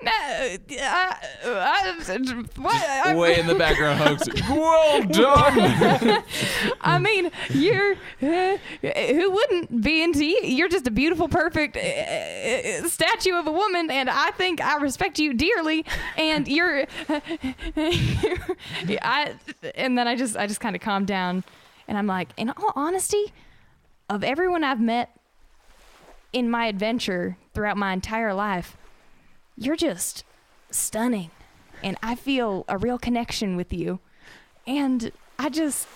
No. What? Way in the background, Hoax. Well done. I mean, you're who wouldn't be into you? You're just a beautiful, perfect statue of a woman, and I think I respect you dearly. And and then I just kind of calmed down, and I'm like, in all honesty, of everyone I've met in my adventure throughout my entire life, you're just stunning. And I feel a real connection with you. And I just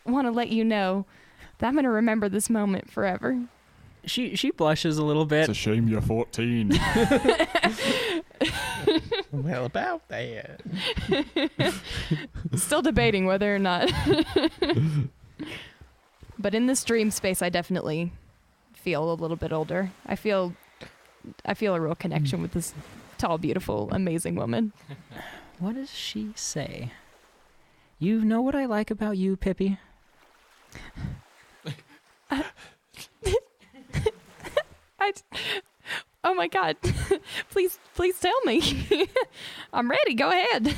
want to let you know that I'm going to remember this moment forever. She blushes a little bit. It's a shame you're 14. Well, about that. Still debating whether or not. But in this dream space, I definitely feel a little bit older. I feel a real connection with this tall, beautiful, amazing woman. What does she say? You know what I like about you, Pippi? Oh my God. Please tell me. I'm ready. Go ahead.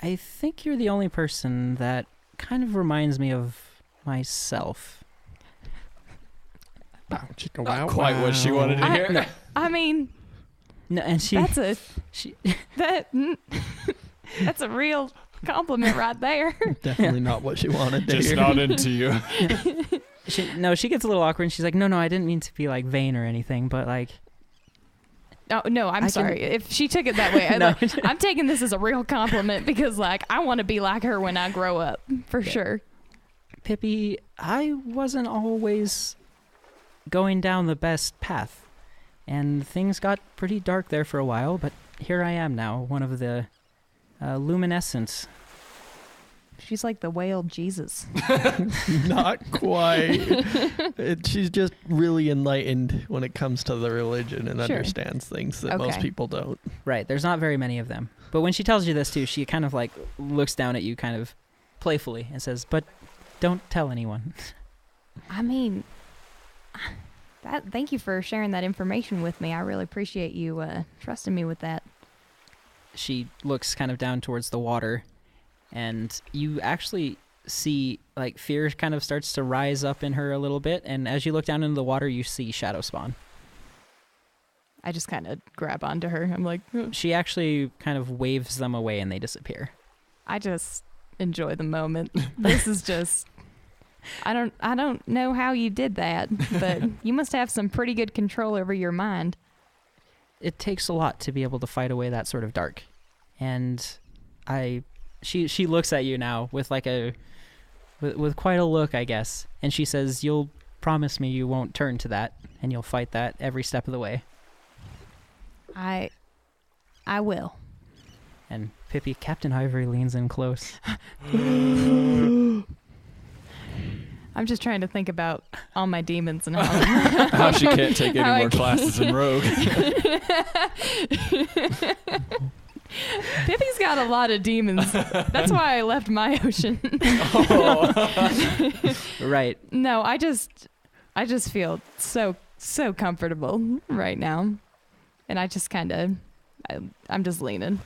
I think you're the only person that kind of reminds me of myself. Not quite what she wanted to hear. I mean, No, and that's a she that's a real compliment right there. Definitely not what she wanted to Just hear. not into you. she gets a little awkward and she's like, no, I didn't mean to be like vain or anything, but like Oh, no, I'm sorry. If she took it that way, No. I'm taking this as a real compliment because, like, I want to be like her when I grow up, for sure. Pippi, I wasn't always going down the best path, and things got pretty dark there for a while, but here I am now, one of the luminescents. She's like the whale Jesus. Not quite. She's just really enlightened when it comes to the religion and Sure. understands things that most Okay. people don't. Right, there's not very many of them. But when she tells you this too, she kind of like looks down at you kind of playfully and says, but don't tell anyone. I mean, thank you for sharing that information with me. I really appreciate you trusting me with that. She looks kind of down towards the water, and you actually see like fear kind of starts to rise up in her a little bit, and as you look down into the water, you see shadow spawn. I just kind of grab onto her. I'm like, She actually kind of waves them away and they disappear. I just enjoy the moment. This is just I don't know how you did that, but you must have some pretty good control over your mind. It takes a lot to be able to fight away that sort of dark. And she looks at you now with like with quite a look, I guess. And she says, you'll promise me you won't turn to that and you'll fight that every step of the way. I will. And Pippi, Captain Ivory leans in close. I'm just trying to think about all my demons and how How she can't take How any I more can't. classes in Rogue. Pippi's got a lot of demons. That's why I left my ocean. Right. No, I just feel so comfortable right now. And I just kind of I'm just leaning.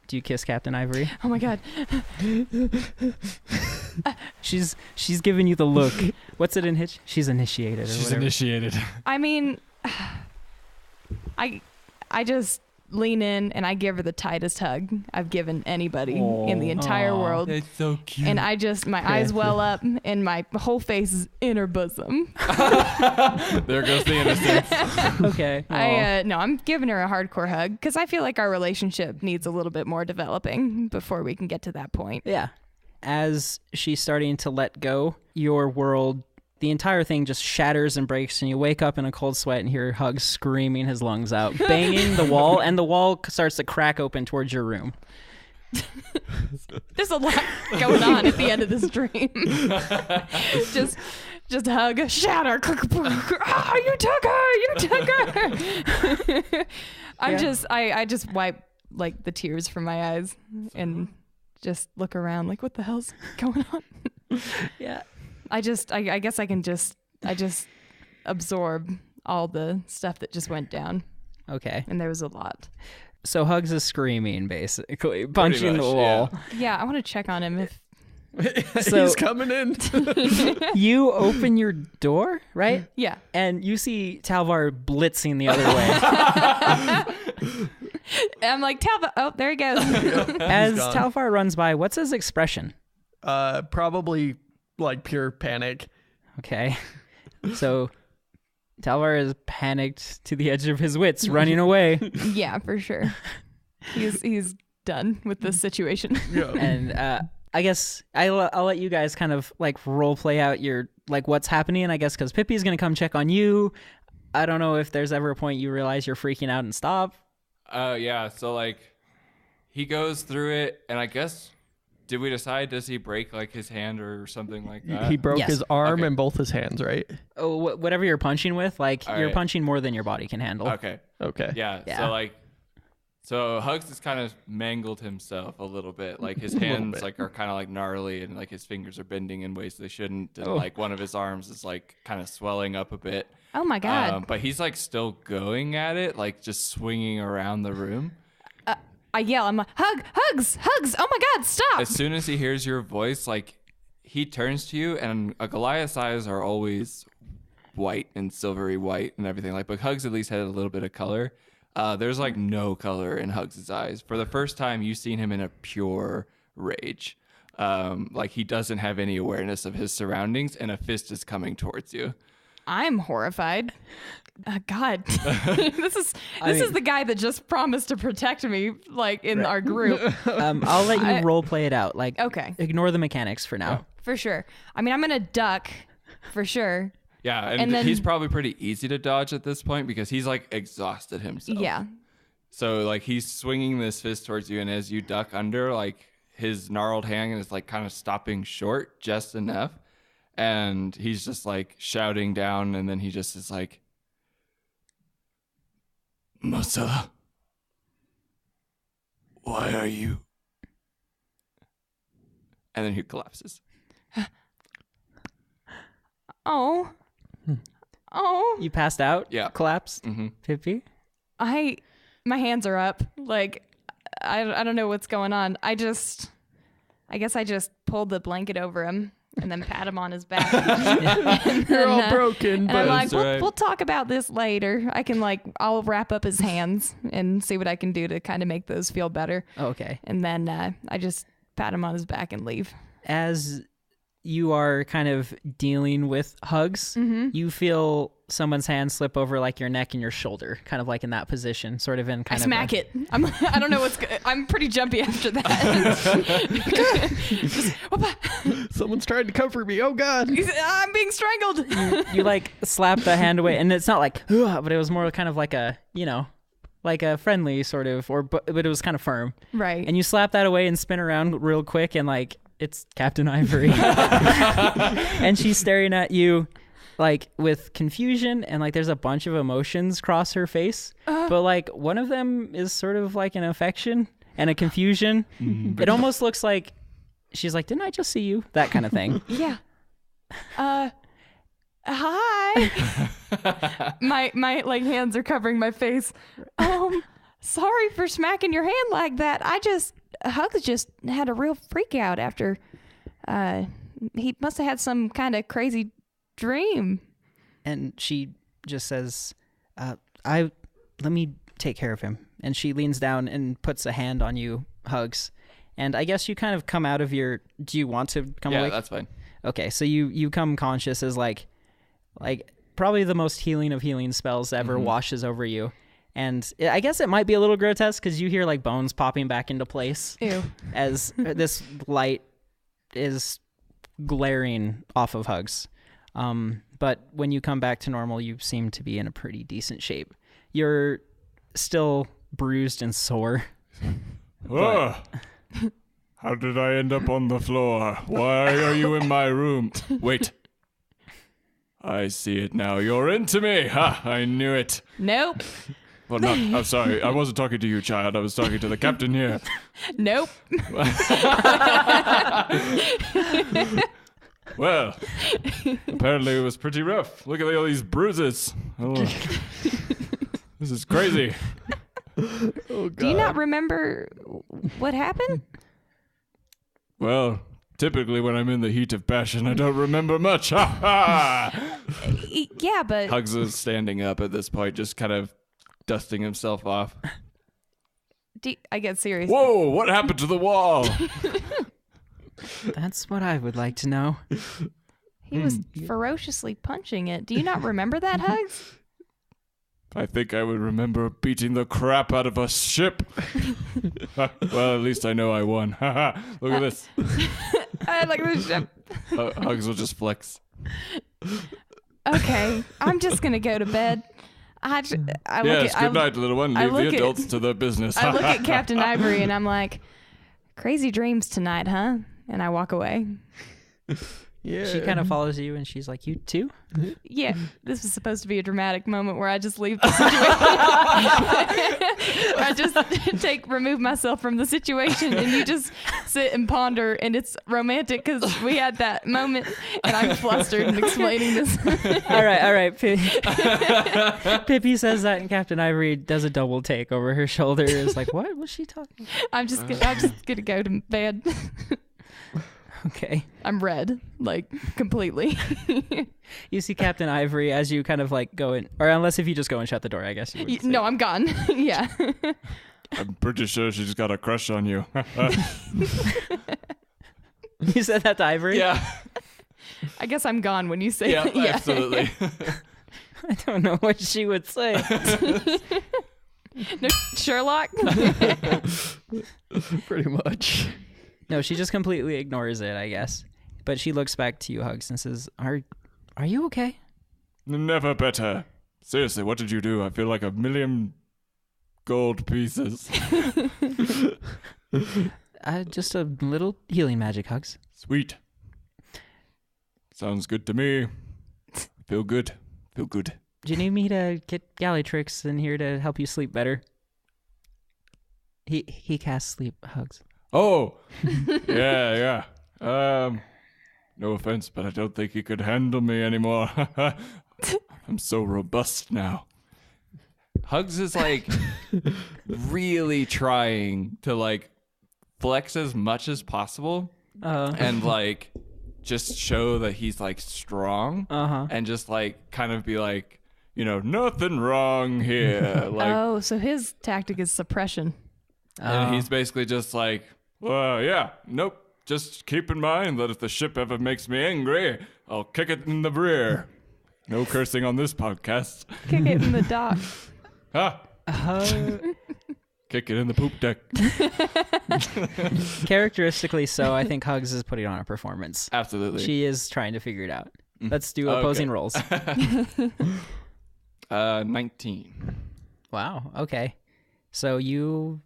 Do you kiss Captain Ivory? Oh my God. She's giving you the look. What's it in Hitch? She's initiated or She's whatever. initiated. I mean, I just lean in and I give her the tightest hug I've given anybody in the entire world. It's so cute. And my eyes well up and my whole face is in her bosom. There goes the innocence. Okay. I'm giving her a hardcore hug because I feel like our relationship needs a little bit more developing before we can get to that point. Yeah. As she's starting to let go, your world, the entire thing just shatters and breaks, and you wake up in a cold sweat and hear Hugs screaming his lungs out, banging the wall, and the wall starts to crack open towards your room. There's a lot going on at the end of this dream. just hug, shatter. Oh, you took her. I just wipe like the tears from my eyes and just look around like, what the hell's going on? Yeah. I guess I just absorb all the stuff that just went down. Okay. And there was a lot. So Hugs is screaming, basically, punching much, the wall. Yeah, I want to check on him if... So He's coming in. you open your door, right? Yeah. And you see Talvar blitzing the other way. I'm like, Talvar, oh, there he goes. As gone. Talvar runs by, what's his expression? Probably like pure panic. Okay. So Talvar is panicked to the edge of his wits, running away. Yeah, for sure. He's done with this situation. Yeah. And I guess I'll let you guys kind of like role play out your like what's happening, I guess, because Pippi's going to come check on you. I don't know if there's ever a point you realize you're freaking out and stop. Yeah, so like he goes through it, and I guess, did we decide, does he break like his hand or something like that? He broke Yes. his arm Okay. and both his hands, right? Oh, whatever you're punching with, like All you're right. punching more than your body can handle. Okay. Okay. Yeah. Yeah. So Hugs has kind of mangled himself a little bit. Like his little hands bit. like are kind of like gnarly, and like his fingers are bending in ways they shouldn't. And Oh. like one of his arms is like kind of swelling up a bit. Oh my God. But he's like still going at it, like just swinging around the room. I yell, I'm like, hugs. Oh my God, stop. As soon as he hears your voice, like he turns to you, and Goliath's eyes are always white and silvery white and everything. Like, but Hugs at least had a little bit of color. There's like no color in Hugs' eyes. For the first time, you've seen him in a pure rage. Like he doesn't have any awareness of his surroundings, and a fist is coming towards you. I'm horrified. God, this is the guy that just promised to protect me, like in our group. I'll let you role play it out. Like, Okay, ignore the mechanics for now. for sure. I mean, I'm gonna duck, for sure. Yeah, And and then- he's probably pretty easy to dodge at this point because he's like exhausted himself. Yeah. So like he's swinging this fist towards you, and as you duck under, like his gnarled hand is like kind of stopping short just enough, and he's just like shouting down, and then he just is like, "Marcella, why are you?" And then he collapses. Oh. You passed out? Yeah. Collapsed? Mm-hmm. Pippi? My hands are up. Like, I don't know what's going on. I guess I just pulled the blanket over him and then pat him on his back. You're all broken, And but I'm like, That's right. we'll talk about this later. I'll wrap up his hands and see what I can do to kind of make those feel better. Okay. And then I just pat him on his back and leave. As you are kind of dealing with Hugs, you feel someone's hand slip over like your neck and your shoulder, kind of like in that position, sort of in I kind of smack it. I don't know I'm pretty jumpy after that. someone's trying to cover me. Oh God. I'm being strangled. You like slap the hand away, and it's not like, "Ugh," but it was more kind of like a, like a friendly sort of, but it was kind of firm. Right. And you slap that away and spin around real quick, and like it's Captain Ivory, and she's staring at you like with confusion, and like there's a bunch of emotions cross her face, but like one of them is sort of like an affection and a confusion. It almost looks like she's like, "Didn't I just see you?" That kind of thing. Yeah. Hi. my like hands are covering my face. Sorry for smacking your hand like that. Hugs just had a real freak out after, he must have had some kind of crazy dream. And she just says, let me take care of him. And she leans down and puts a hand on you, Hugs. And I guess you kind of come out of your, do you want to come awake? Yeah, that's fine. Okay, so you come conscious as like probably the most healing of healing spells ever washes over you. And I guess it might be a little grotesque because you hear like bones popping back into place. Ew. As this light is glaring off of Hugs. But when you come back to normal, you seem to be in a pretty decent shape. You're still bruised and sore. Oh, how did I end up on the floor? Why are you in my room? Wait. I see it now. You're into me. Ha! I knew it. Nope. Well, no, I'm sorry. I wasn't talking to you, child. I was talking to the captain here. Nope. Well, apparently it was pretty rough. Look at all these bruises. Oh, this is crazy. Oh, God. Do you not remember what happened? Well, typically when I'm in the heat of passion, I don't remember much. Ha ha! Yeah, but Hugs is standing up at this point, just kind of dusting himself off. I get serious. Whoa, what happened to the wall? That's what I would like to know. He was ferociously punching it. Do you not remember that, Hugs? I think I would remember beating the crap out of a ship. Well, at least I know I won. Look at this. I like the ship. Hugs will just flex. Okay, I'm just gonna go to bed. Yes, good night, little one. Leave the adults to their business. I look at Captain Ivory and I'm like, crazy dreams tonight, huh? And I walk away. Yeah. She kind of follows you and she's like, you too? Yeah, this was supposed to be a dramatic moment where I just leave the situation. I just remove myself from the situation and you just sit and ponder, and it's romantic because we had that moment and I'm flustered and explaining this. All right. Pippi says that and Captain Ivory does a double take over her shoulder. It's like, what was she talking about? I'm just gonna go to bed. Okay. I'm red, like completely. You see Captain Ivory as you kind of like go in, or unless if you just go and shut the door, I guess. You would No, I'm gone. Yeah. I'm pretty sure she's got a crush on you. You said that to Ivory? Yeah. I guess I'm gone when you say Yeah, that. Yeah. absolutely. I don't know what she would say. No, Sherlock? Pretty much. No, she just completely ignores it, I guess. But she looks back to you, Hugs, and says, Are you okay? Never better. Seriously, what did you do? I feel like 1,000,000 gold pieces. Just a little healing magic, Hugs. Sweet. Sounds good to me. Feel good. Feel good. Do you need me to get Gallitrix in here to help you sleep better? He casts sleep, Hugs. Oh, yeah. No offense, but I don't think he could handle me anymore. I'm so robust now. Hugs is like really trying to like flex as much as possible and like just show that he's like strong and just like kind of be like, nothing wrong here. Like, So his tactic is suppression. and he's basically just like, well, yeah, nope. Just keep in mind that if the ship ever makes me angry, I'll kick it in the rear. No cursing on this podcast. Kick it in the dock. Ha! Kick it in the poop deck. Characteristically so, I think Hugs is putting on a performance. Absolutely. She is trying to figure it out. Let's do opposing rolls. 19. Wow, okay. So you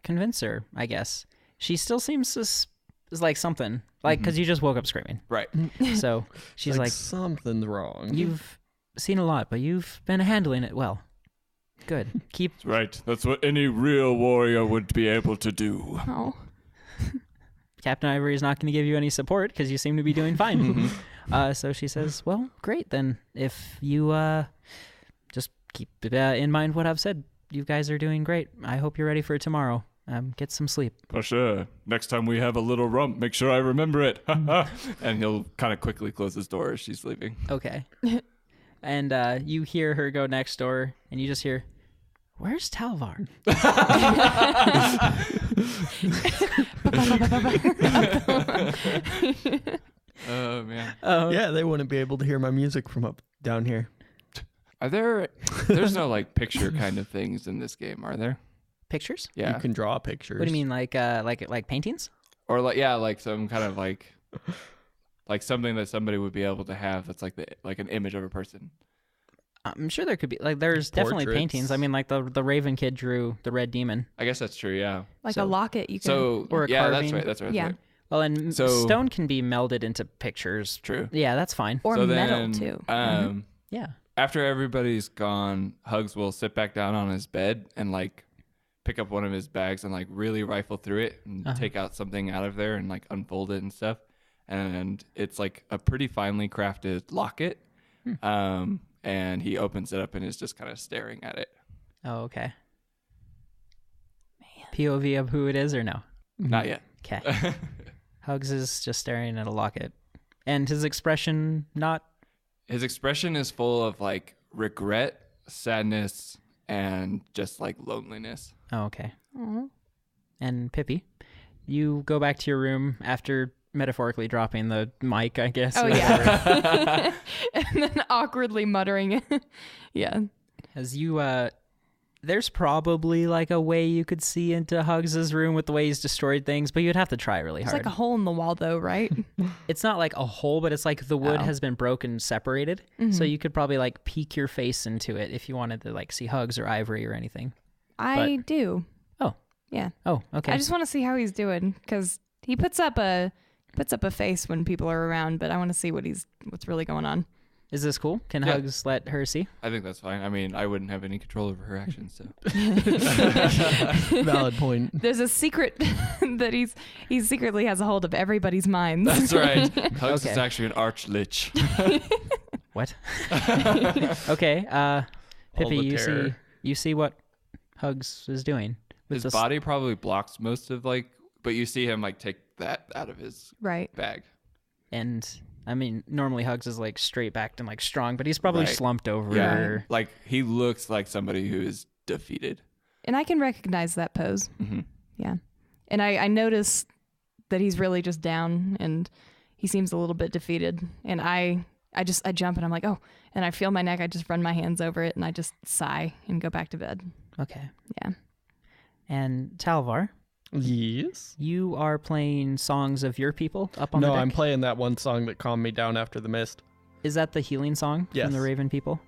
convince her, I guess. She still seems like something. Like, because you just woke up screaming. Right. So she's like, something's wrong. you've seen a lot, but you've been handling it well. Good. Keep. Right. That's what any real warrior would be able to do. Oh. Captain Ivory is not going to give you any support because you seem to be doing fine. So she says, well, great then. If you just keep in mind what I've said, you guys are doing great. I hope you're ready for tomorrow. Get some sleep. For sure. Next time we have a little rump, make sure I remember it. And he'll kind of quickly close his door as she's leaving. Okay. And you hear her go next door, and you just hear, "Where's Talvar?" Oh, man. Yeah, they wouldn't be able to hear my music from up down here. There's no like picture kind of things in this game, are there? Pictures? Yeah. You can draw pictures. What do you mean, like paintings? Or like some kind of like something that somebody would be able to have that's like an image of a person. I'm sure there could be, like, there's definitely Portraits. paintings. I mean, like the Raven kid drew the red demon. I guess that's true, yeah. Like So- a locket you can. So Or a yeah, carving. that's right. Yeah. Well, and So- stone can be melded into pictures. True. Yeah, that's fine. or So metal then, too. Yeah. After everybody's gone, Hugs will sit back down on his bed and like pick up one of his bags and like really rifle through it and take out something out of there and like unfold it and stuff. And it's like a pretty finely crafted locket. And he opens it up and is just kind of staring at it. Oh, okay. Man. POV of who it is or no? Not yet. Okay. Hugs is just staring at a locket. And his expression not... His expression is full of like regret, sadness, and just like loneliness. Oh, okay. And Pippi, you go back to your room after metaphorically dropping the mic, I guess. Oh or yeah. And then awkwardly muttering. Yeah. As you, there's probably like a way you could see into Hugs' room with the way he's destroyed things, but you'd have to try really There's hard. like a hole in the wall though, right? It's not like a hole, but it's like the wood Oh. has been broken, separated. So you could probably like peek your face into it if you wanted to like see Hugs or Ivory or anything. I do. Oh. Yeah. Oh, okay. I just want to see how he's doing because he puts up a face when people are around, but I want to see what's really going on. Is this cool? Can Yeah. Hugs let her see? I think that's fine. I mean, I wouldn't have any control over her actions, so. Valid point. There's a secret that he secretly has a hold of everybody's minds. That's right. Hugs Okay. is actually an arch lich. What? Okay. Pippi, the terror. you see what Hugs is doing with His this body probably blocks most of but you see him like take that out of his Right. bag. and I mean, normally Hugs is like straight backed and like strong, but he's probably Right. slumped over. Yeah. Like he looks like somebody who is defeated. And I can recognize that pose. Mm-hmm. Yeah. And I notice that he's really just down and he seems a little bit defeated. And I jump and I'm like, oh, and I feel my neck. I just run my hands over it and I just sigh and go back to bed. Okay. Yeah. And Talvar, Yes. you are playing songs of your people up on the No, deck. I'm playing that one song that calmed me down after the mist. Is that the healing song Yes. from the Raven people?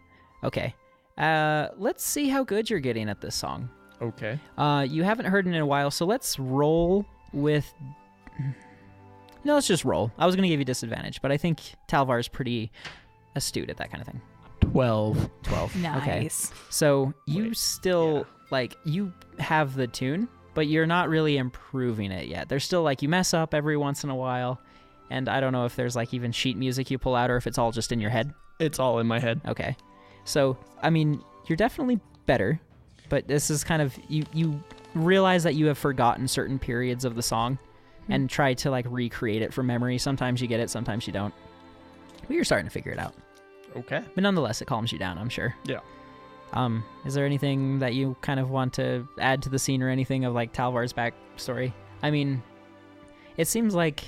Okay. Let's see how good you're getting at this song. Okay. You haven't heard it in a while, so let's roll with... No, let's just roll. I was going to give you disadvantage, but I think Talvar is pretty astute at that kind of thing. 12. 12. Okay. Nice. So you Wait, still, like, you have the tune, but you're not really improving it yet. There's still, like, you mess up every once in a while, and I don't know if there's, like, even sheet music you pull out or if it's all just in your head. It's all in my head. Okay. So, I mean, you're definitely better, but this is kind of, you realize that you have forgotten certain periods of the song and try to, like, recreate it from memory. Sometimes you get it, sometimes you don't. But you're starting to figure it out. Okay. But nonetheless, it calms you down, I'm sure. Yeah. Is there anything that you kind of want to add to the scene or anything of, like, Talvar's backstory? I mean, it seems like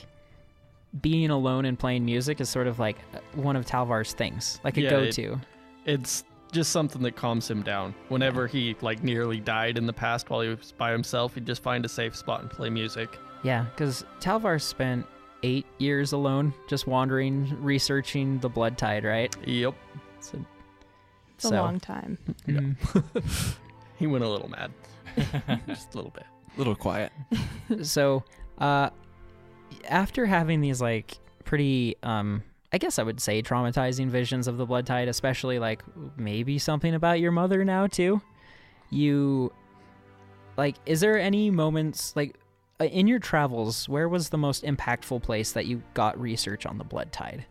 being alone and playing music is sort of like one of Talvar's things, like a Yeah, go-to. It's just something that calms him down. Whenever he like nearly died in the past while he was by himself, he'd just find a safe spot and play music. Yeah, because Talvar spent 8 years alone, just wandering, researching the blood tide, right? Yep. It's a long time. He went a little mad. Just a little bit. A little quiet. So, after having these, like, pretty, I guess I would say traumatizing visions of the blood tide, especially, like, maybe something about your mother now, too, you, like, is there any moments, like, in your travels, where was the most impactful place that you got research on the blood tide?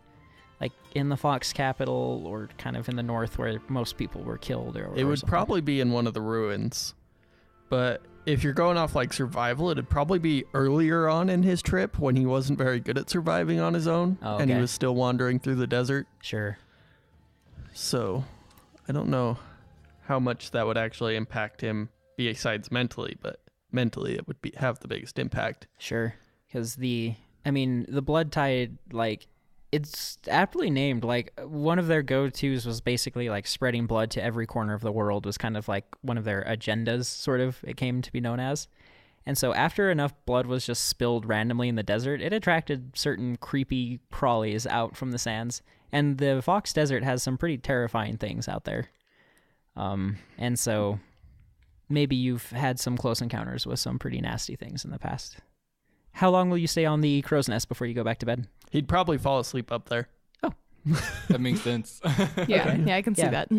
like in the Fox capital or kind of in the north where most people were killed? It would something? probably be in one of the ruins. But if you're going off like survival, it'd probably be earlier on in his trip when he wasn't very good at surviving on his own. Oh, and he okay. was still wandering through the desert. Sure. So I don't know how much that would actually impact him besides mentally, but mentally it would have the biggest impact. Sure. Because the blood tide, like, it's aptly named. Like, one of their go-tos was basically like spreading blood to every corner of the world was kind of like one of their agendas, sort of, it came to be known as. And so after enough blood was just spilled randomly in the desert, it attracted certain creepy crawlies out from the sands. And the Fox Desert has some pretty terrifying things out there. And so maybe you've had some close encounters with some pretty nasty things in the past. How long will you stay on the crow's nest before you go back to bed? He'd probably fall asleep up there. Oh. That makes sense. Yeah, I can see that.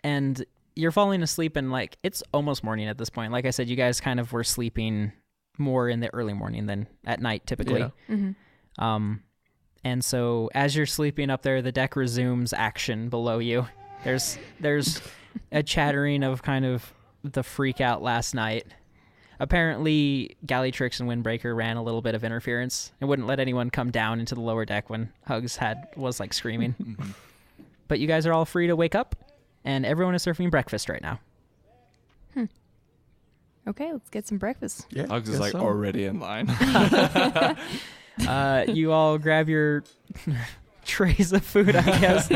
And you're falling asleep and like it's almost morning at this point. Like I said, you guys kind of were sleeping more in the early morning than at night typically. Yeah. Mm-hmm. And so as you're sleeping up there, the deck resumes action below you. There's a chattering of kind of the freak out last night. Apparently, Gallytrix and Windbreaker ran a little bit of interference and wouldn't let anyone come down into the lower deck when Hugs was like screaming. Mhm. But you guys are all free to wake up, and everyone is serving breakfast right now. Okay, let's get some breakfast. Yeah, Hugs is guess like so. already in line. You all grab your trays of food, I guess.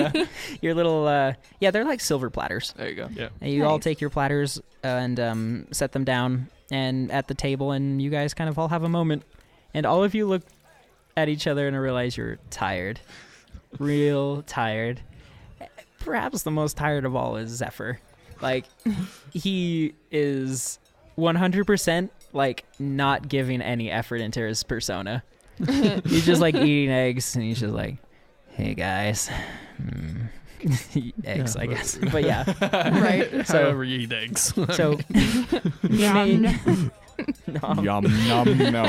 Your little, they're like silver platters. There you go. Yeah. And you all Nice. take your platters and set them down and at the table, and you guys kind of all have a moment. And all of you look at each other and realize you're tired. Real tired. Perhaps the most tired of all is Zephyr. Like, he is 100% like not giving any effort into his persona. He's just like eating eggs, and he's just like, hey guys. Eggs, Yeah, I guess. But yeah. Right. So- However you eat eggs. So Yum, nom, nom.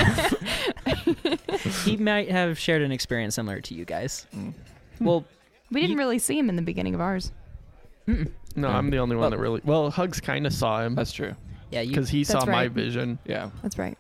he might have shared an experience similar to you guys. Mm. Well, We didn't really see him in the beginning of ours. mm-mm. No, Yeah. I'm the only one Well- that really... Well, Hugs kind of saw him That's true. Yeah, you. because he That's saw my right. vision. Yeah. That's right.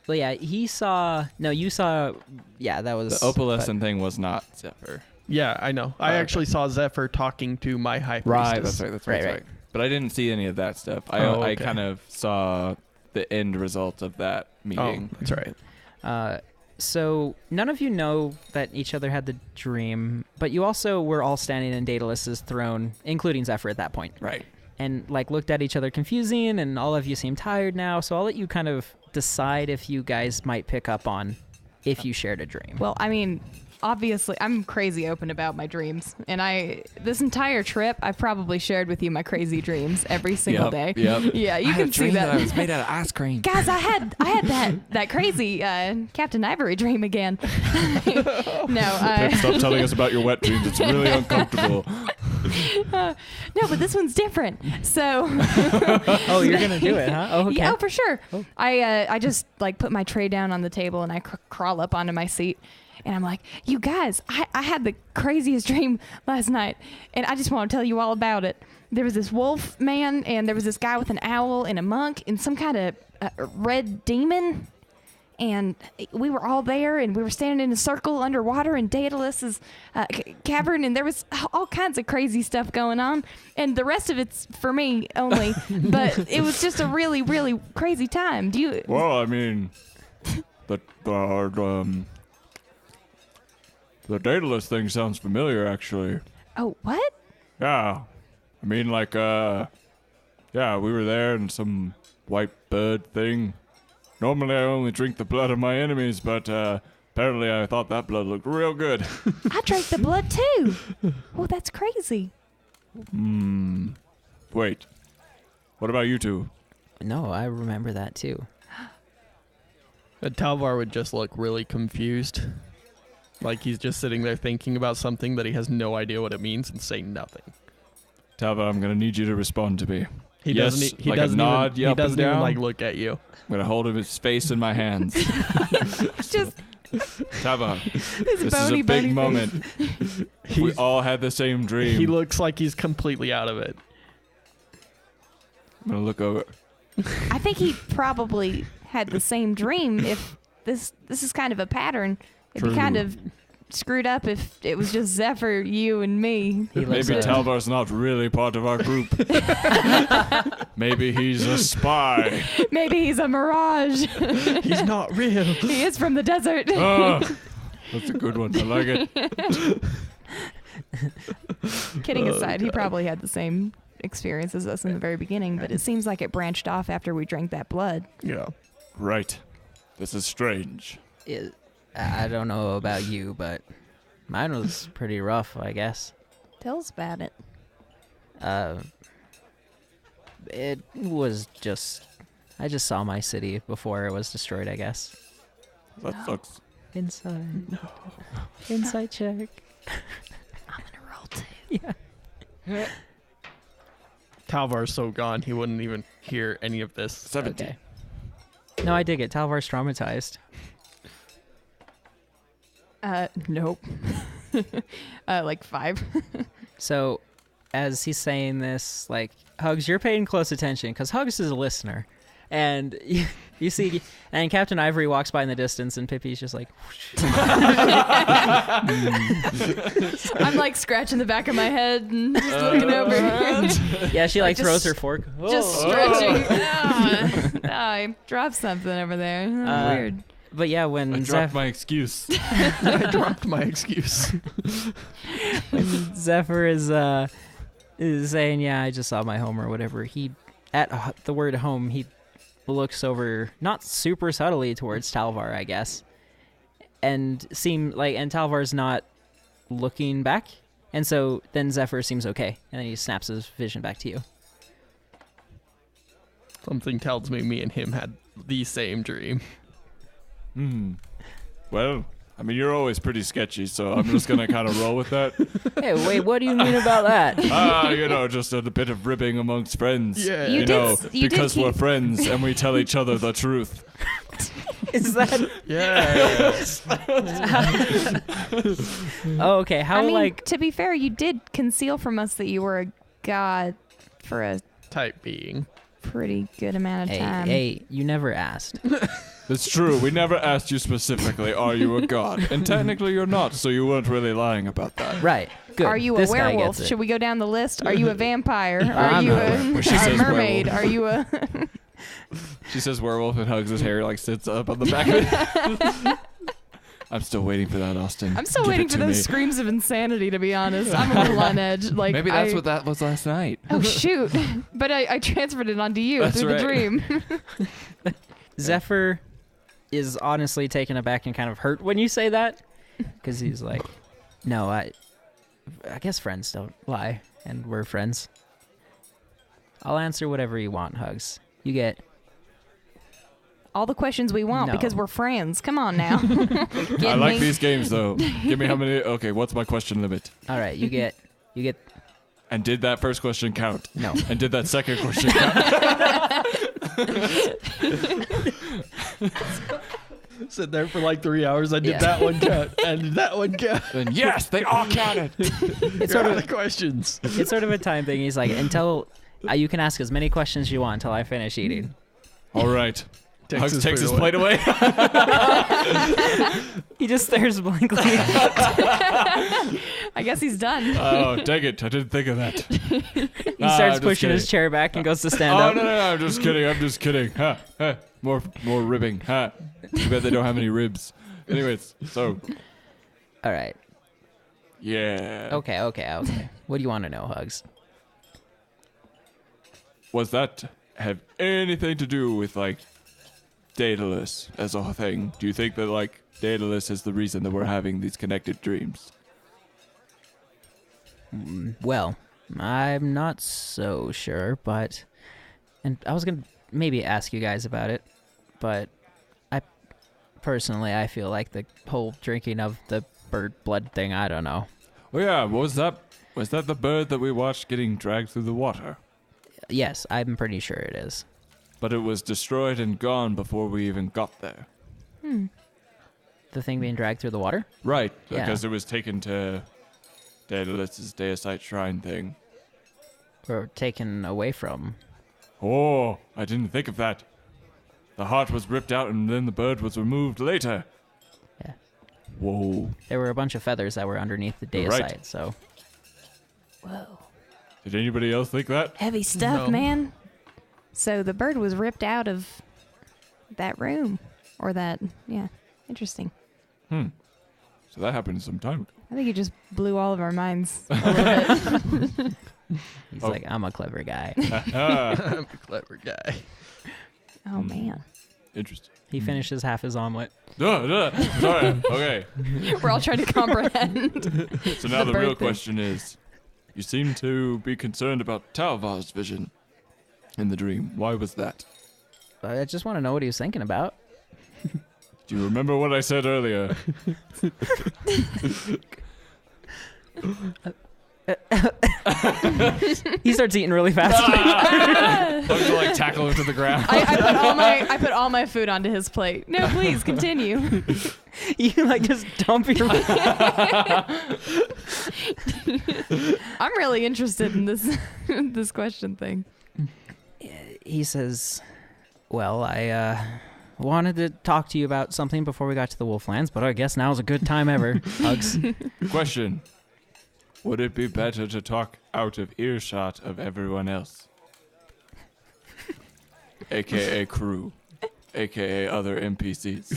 Well, yeah, he saw. No, you saw. Yeah, that was The opalescent thing was not Zephyr. Yeah, I know. I okay. actually saw Zephyr talking to my high priestess. Right, that's right. Right, That's right. right. But I didn't see any of that stuff. I Okay. kind of saw the end result of that meeting. Oh, that's right. So none of you know that each other had the dream, but you also were all standing in Daedalus's throne, including Zephyr at that point. Right. And like looked at each other confusing, and all of you seem tired now. So I'll let you kind of decide if you guys might pick up on if you shared a dream. Well, I mean, obviously, I'm crazy open about my dreams. And this entire trip, I've probably shared with you my crazy dreams every single day. Yep. Yeah, you I had can a see dream that. I was made out of ice cream. Guys, I had that crazy Captain Ivory dream again. No, Stop telling us about your wet dreams. It's really uncomfortable. no, but this one's different. So, Oh, you're gonna do it, huh? Oh, okay. yeah, for sure. Oh. I just like put my tray down on the table and I crawl up onto my seat. And I'm like, you guys, I had the craziest dream last night, and I just want to tell you all about it. There was this wolf man, and there was this guy with an owl and a monk and some kind of red demon. And we were all there, and we were standing in a circle underwater in Daedalus's cavern, and there was all kinds of crazy stuff going on. And the rest of it's for me only, but it was just a really, really crazy time. Do you? Well, I mean, the Daedalus thing sounds familiar, actually. Oh, what? Yeah. I mean, like, yeah, we were there in some white bird thing. Normally I only drink the blood of my enemies, but apparently I thought that blood looked real good. I drank the blood too. Oh, that's crazy. Wait. What about you two? No, I remember that too. And Talvar would just look really confused. Like he's just sitting there thinking about something that he has no idea what it means and saying nothing. Talva, I'm gonna need you to respond to me. He Yes, doesn't. He like a doesn't nod, even. yeah, He up and doesn't even down. like look at you. I'm gonna hold his face in my hands. Just Tava, this is a big moment. We all had the same dream. He looks like he's completely out of it. I'm going to look over. I think he probably had the same dream. If this is kind of a pattern, it'd be kind of screwed up if it was just Zephyr, you, and me. Maybe Talvar's not really part of our group. Maybe he's a spy. Maybe he's a mirage. He's not real. He is from the desert. Oh, that's a good one. I like it. Kidding aside, he probably had the same experience as us in the very beginning, but it seems like it branched off after we drank that blood. Yeah. Right. This is strange. I don't know about you, but mine was pretty rough, I guess. Tell us about it. It was I just saw my city before it was destroyed, I guess. That sucks. Inside. No. Inside check. I'm gonna roll too. Yeah. Talvar's so gone, he wouldn't even hear any of this. 17. Okay. No, I dig it. Talvar's traumatized. Nope. Like 5. So, as he's saying this, like, Hugs, you're paying close attention, because Hugs is a listener. And you see, and Captain Ivory walks by in the distance, and Pippi's just like... I'm like scratching the back of my head and just looking over. Yeah, she like throws her fork. Just stretching. I dropped something over there. Weird. But yeah, when I dropped my excuse. I dropped my excuse. When Zephyr is saying, yeah, I just saw my home or whatever, at the word home, he looks over, not super subtly, towards Talvar, I guess, and Talvar's not looking back, and so then Zephyr seems okay, and then he snaps his vision back to you. Something tells me and him had the same dream. Well, I mean, you're always pretty sketchy, so I'm just going to kind of roll with that. Hey, wait, what do you mean about that? Just a bit of ribbing amongst friends. Yeah. Because we're friends and we tell each other the truth. Is that... Yes. Oh, okay. To be fair, you did conceal from us that you were a god for a type being. pretty good amount of time. Hey, you never asked. It's true. We never asked you specifically, are you a god? And technically you're not, so you weren't really lying about that. Right. Good. Are you This a guy werewolf? gets it. Should we go down the list? Are you a vampire? Are I'm you not a a werewolf. Well, she says mermaid? werewolf. Are you a... She says werewolf and hugs his hair, like sits up on the back of it. I'm still waiting for that, Austin. I'm still Give waiting it for to those me. screams of insanity, to be honest. I'm a little on edge. Like Maybe that's what that was last night. Oh, shoot. But I transferred it onto you That's through right. the dream. Zephyr is honestly taken aback and kind of hurt when you say that, because he's like, no, I guess friends don't lie, and we're friends. I'll answer whatever you want, Hugs. You get... All the questions we want, No. because we're friends. Come on now. I like these games, though. Give me how many... Okay, what's my question limit? All right, you get... And did that first question count? No. And did that second question count? Sit there for like 3 hours. I did Yeah. that one count. And that one count. Then yes, they all counted. It's sort of the questions. It's sort of a time thing. He's like, until... you can ask as many questions you want until I finish eating. All right. Takes Hugs takes his plate away. He just stares blankly. I guess he's done. Oh, dang it. I didn't think of that. He starts pushing his chair back and goes to stand Oh, up. no, I'm just kidding. Ha, ha. More ribbing. Ha. Too bad they don't have any ribs. Anyways, so. All right. Yeah. Okay. What do you want to know, Hugs? Was that have anything to do with, like, Daedalus as a thing? Do you think that, like, Daedalus is the reason that we're having these connected dreams? Well, I'm not so sure, but... And I was going to maybe ask you guys about it, but I feel like the whole drinking of the bird blood thing, I don't know. Oh, yeah. Was that the bird that we watched getting dragged through the water? Yes, I'm pretty sure it is. But it was destroyed and gone before we even got there. The thing being dragged through the water? Right, Yeah. because it was taken to Daedalus's Deicide Shrine thing. Or taken away from? Oh, I didn't think of that. The heart was ripped out and then the bird was removed later. Yeah. Whoa. There were a bunch of feathers that were underneath the You're Deicide, right. so... Whoa. Did anybody else think that? Heavy stuff, No. man. So the bird was ripped out of that room. Or that, yeah. Interesting. So that happened some time ago. I think you just blew all of our minds a little bit. He's Oh. like, I'm a clever guy. I'm a clever guy. Oh, man. Interesting. He finishes half his omelet. Sorry. Okay. We're all trying to comprehend. So now The the real bird thing. question is, you seem to be concerned about Talvar's vision in the dream. Why was that? I just want to know what he was thinking about. Do you remember what I said earlier? He starts eating really fast. I'm gonna like tackle him to the ground. I put all my food onto his plate. No, please continue. You like just dump your... I'm really interested in this this question thing. He says, well, I wanted to talk to you about something before we got to the Wolflands, but I guess now's a good time ever. Hugs. Question. Would it be better to talk out of earshot of everyone else? AKA crew. AKA other NPCs.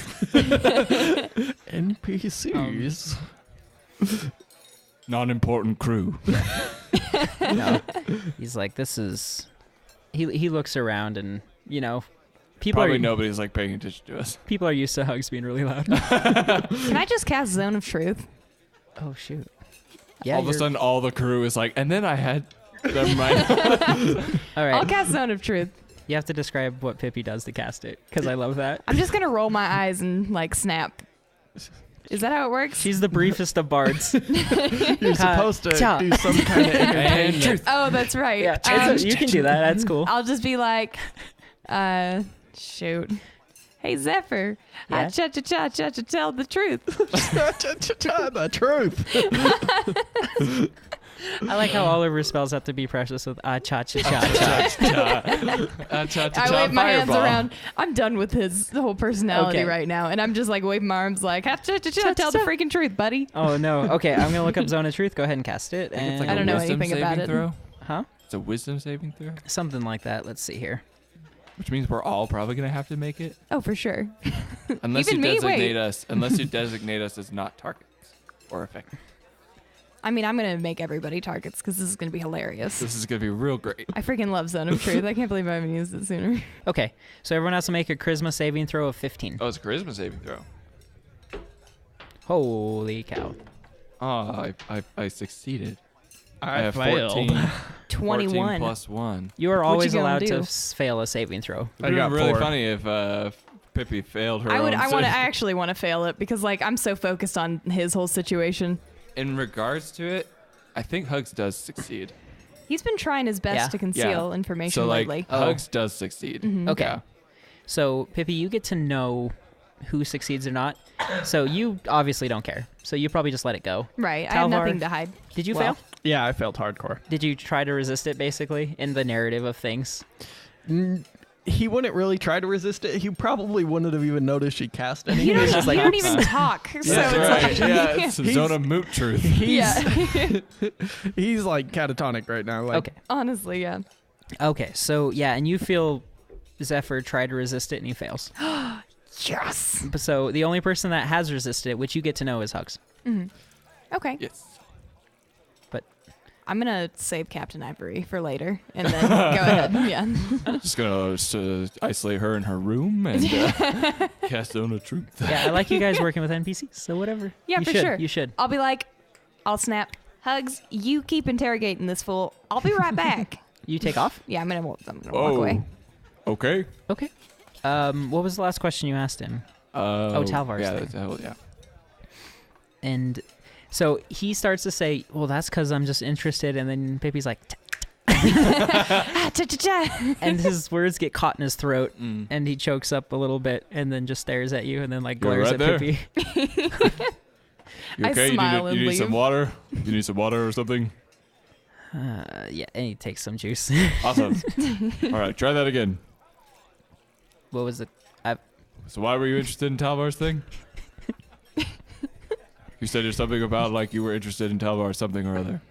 NPCs. Non-important crew. No. He's like, this is... He looks around and, you know, people Probably are nobody's like paying attention to us. people are used to Hugs being really loud. Can I just cast Zone of Truth? Oh, shoot. Yeah, All of a you're- sudden, all the crew is like, and then I had... Never mind. All I'll right. cast Zone of Truth. You have to describe what Pippi does to cast it, because I love that. I'm just gonna roll my eyes and like snap. Is that how it works? She's the briefest of bards. You're supposed to cha. do some kind of entertainment. Oh, that's right. Yeah, you can do that. That's cool. I'll just be like, shoot. Hey Zephyr, Yeah? tell the truth. The truth. I like how all of her spells have to be precious with cha-cha-cha-cha. I wave my hands around. I'm done with his whole personality Okay. right now, and I'm just like waving my arms like, tell the freaking truth, buddy. Oh, no. Okay, I'm going to look up Zone of Truth. Go ahead and cast it. I think it's like I a don't know wisdom anything about saving it. Throw. Huh? It's a wisdom saving throw, Something like that. Let's see here. which means we're all probably gonna have to make it, Oh, for sure. unless Even you me? designate Wait. us. Unless you designate us as not targets or effective. I mean, I'm gonna make everybody targets because this is gonna be hilarious. This is gonna be real great. I freaking love Zone of Truth. I can't believe I haven't used it sooner. Okay, so everyone has to make a charisma saving throw of 15. Oh, it's a charisma saving throw. Holy cow. Oh, I succeeded. I I have failed. 14. 21. 14 plus 1. You are What always you gonna allowed to do? fail a saving throw. It I would got be really 4. funny if Pippi failed her own I save. actually want to fail it because like I'm so focused on his whole situation. In regards to it, I think Hugs does succeed. He's been trying his best Yeah. to conceal Yeah. information So like lately. Oh. Hugs does succeed. Mhm. Okay. Yeah. So, Pippi, you get to know who succeeds or not. So you obviously don't care. So you probably just let it go. Right. I have Talvar. nothing to hide. Did you Well, fail? Yeah, I failed hardcore. Did you try to resist it, basically, in the narrative of things? He wouldn't really try to resist it. He probably wouldn't have even noticed she cast anything. You don't, It's just like, you don't oops. even talk. So That's it's right. like, Yeah, it's a He's- zone of moot truth. yeah. He's like catatonic right now. Like, Okay. Honestly, yeah. Okay, so yeah, and you feel Zephyr try to resist it and he fails. Yes. But so the only person that has resisted it, which you get to know, is Hugs. Okay. Yes. I'm gonna save Captain Ivory for later, and then go ahead. Yeah. Just gonna isolate her in her room and cast Zone of Truth. Yeah, I like you guys working with NPCs, so whatever. Yeah, you for should, sure. You should. I'll be like, I'll snap. Hugs, you keep interrogating this fool. I'll be right back. You take off? Yeah, I'm gonna walk Oh. away. Okay. Okay. What was the last question you asked him? Talvar's Yeah, thing. yeah. And so he starts to say, well, that's because I'm just interested. And then Pippi's like, And his words get caught in his throat, Mm. and he chokes up a little bit, and then just stares at you, and then like You're glares right at there. Pippi. You I okay? smile and you need some leave. water? You need some water or something? Yeah, and he takes some juice. Awesome. All right, try that again. What was it? So why were you interested in Talvar's thing? You said there's something about like you were interested in Talvar something or other.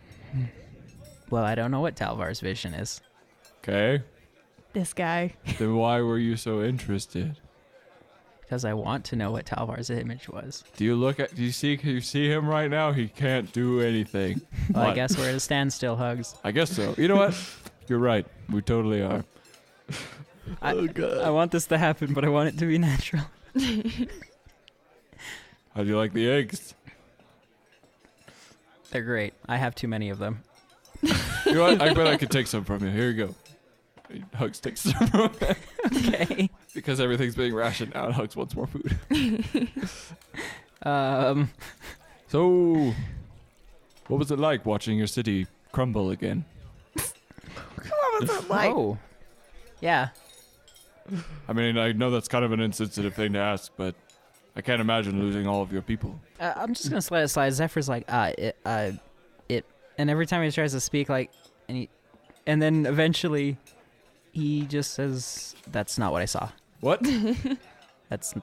Well, I don't know what Talvar's vision is. Okay. This guy. Then why were you so interested? Because I want to know what Talvar's image was. Do you see him right now? He can't do anything. Well, I What? guess we're at a standstill, Hugs. I guess so. You know what? You're right. We totally are. Oh god. I want this to happen, but I want it to be natural. How do you like the eggs? They're great. I have too many of them. You know what? I bet I could take some from you. Here you go. Hugs takes some from him. Okay. Because everything's being rationed now and Hugs wants more food. So, what was it like watching your city crumble again? What was it like? Oh. Yeah. I mean, I know that's kind of an insensitive thing to ask, but I can't imagine losing all of your people. I'm just gonna let it slide. Zephyr's like, it, and every time he tries to speak, like, and then eventually, he just says, "That's not what I saw. What? That's."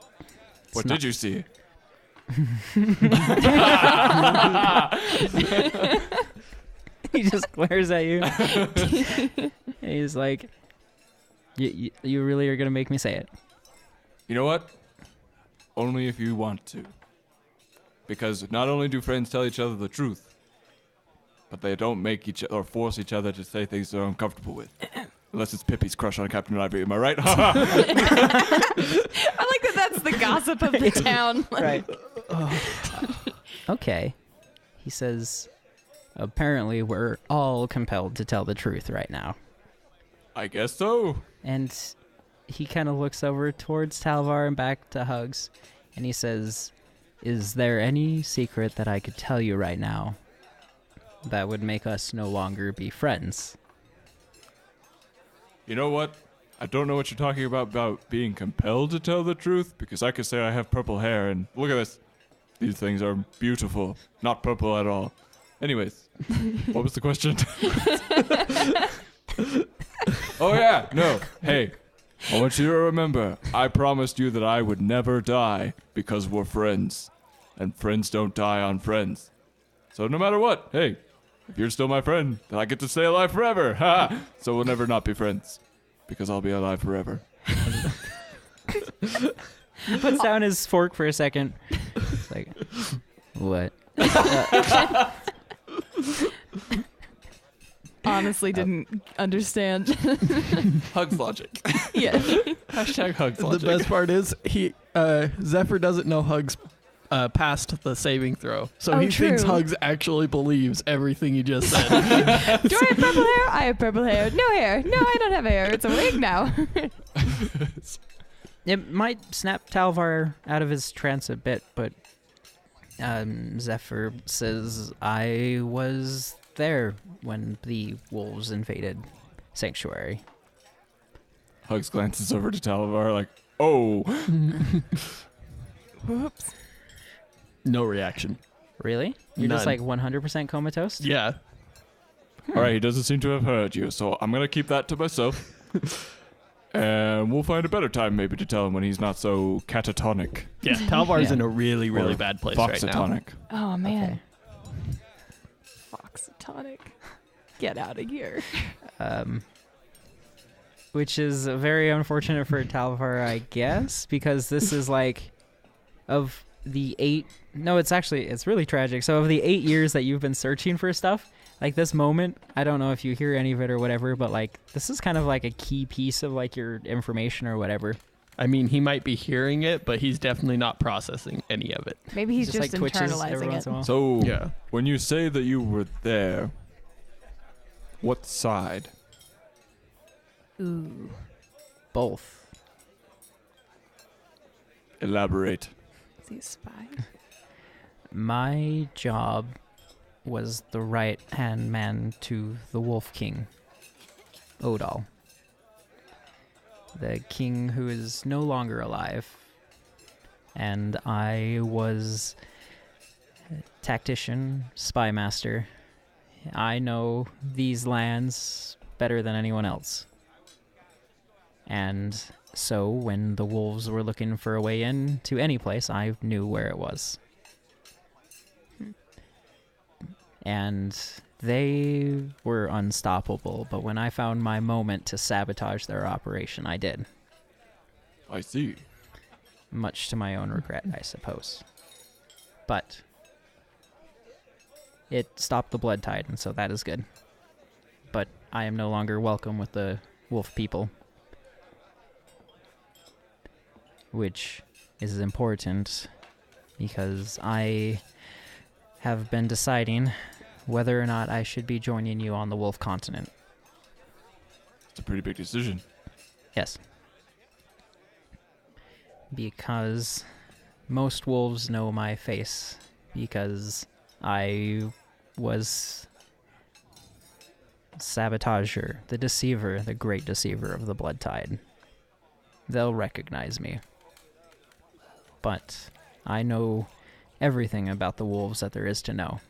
What did you see? He just glares at you. And he's like, "You really are gonna make me say it?" You know what? Only if you want to. Because not only do friends tell each other the truth, but they don't make each or force each other to say things they're uncomfortable with. Unless it's Pippi's crush on Captain Ivory, am I right? I like that that's the gossip of the town. Right. Okay. He says, apparently we're all compelled to tell the truth right now. I guess so. And he kind of looks over towards Talvar and back to Hugs, and he says, is there any secret that I could tell you right now that would make us no longer be friends? You know what? I don't know what you're talking about being compelled to tell the truth, because I could say I have purple hair, and look at this. These things are beautiful. Not purple at all. Anyways, what was the question? Oh, yeah. No. Hey, I want you to remember, I promised you that I would never die because we're friends. And friends don't die on friends. So no matter what, hey, if you're still my friend, then I get to stay alive forever. Ha! So we'll never not be friends. Because I'll be alive forever. Puts down his fork for a second. It's like, what? Honestly, didn't understand. Hugs logic. Yeah. Hashtag Hugs The logic. best part is Zephyr doesn't know Hugs past the saving throw, so Oh, he thinks true. Hugs actually believes everything you just said. Do I have purple hair? I have purple hair. No hair. No, I don't have hair. It's a wig now. It might snap Talvar out of his trance a bit, but Zephyr says, I was there when the wolves invaded Sanctuary. Hugs glances over to Talavar like, oh. Whoops. No reaction. Really? You're just None. like 100% comatose? Yeah. All right, he doesn't seem to have heard you, so I'm going to keep that to myself. And we'll find a better time maybe to tell him when he's not so catatonic. Yeah. Talvar's Yeah. in a really, really Or bad place right now. Foxatonic. Oh, man. Okay. Foxatonic. Get out of here. Which is very unfortunate for Talvar, I guess, because this is like, of the 8... No, it's really tragic. So of the 8 years that you've been searching for stuff, like this moment, I don't know if you hear any of it or whatever, but like this is kind of like a key piece of like your information or whatever. I mean, he might be hearing it, but he's definitely not processing any of it. Maybe he's just like twitches every internalizing once it. in a while. So, Yeah. when you say that you were there, what side? Ooh. Both. Elaborate. Is he a spy? My job was the right-hand man to the Wolf King. Odal, the king who is no longer alive. And I was tactician, spy master. I know these lands better than anyone else. And so when the wolves were looking for a way in to any place, I knew where it was. And they were unstoppable, but when I found my moment to sabotage their operation, I did. I see. Much to my own regret, I suppose. But it stopped the blood tide, and so that is good. But I am no longer welcome with the wolf people. Which is important because I have been deciding whether or not I should be joining you on the wolf continent. It's a pretty big decision. Yes. Because most wolves know my face because I was Sabotager, the deceiver, the great deceiver of the blood tide. They'll recognize me. But I know everything about the wolves that there is to know.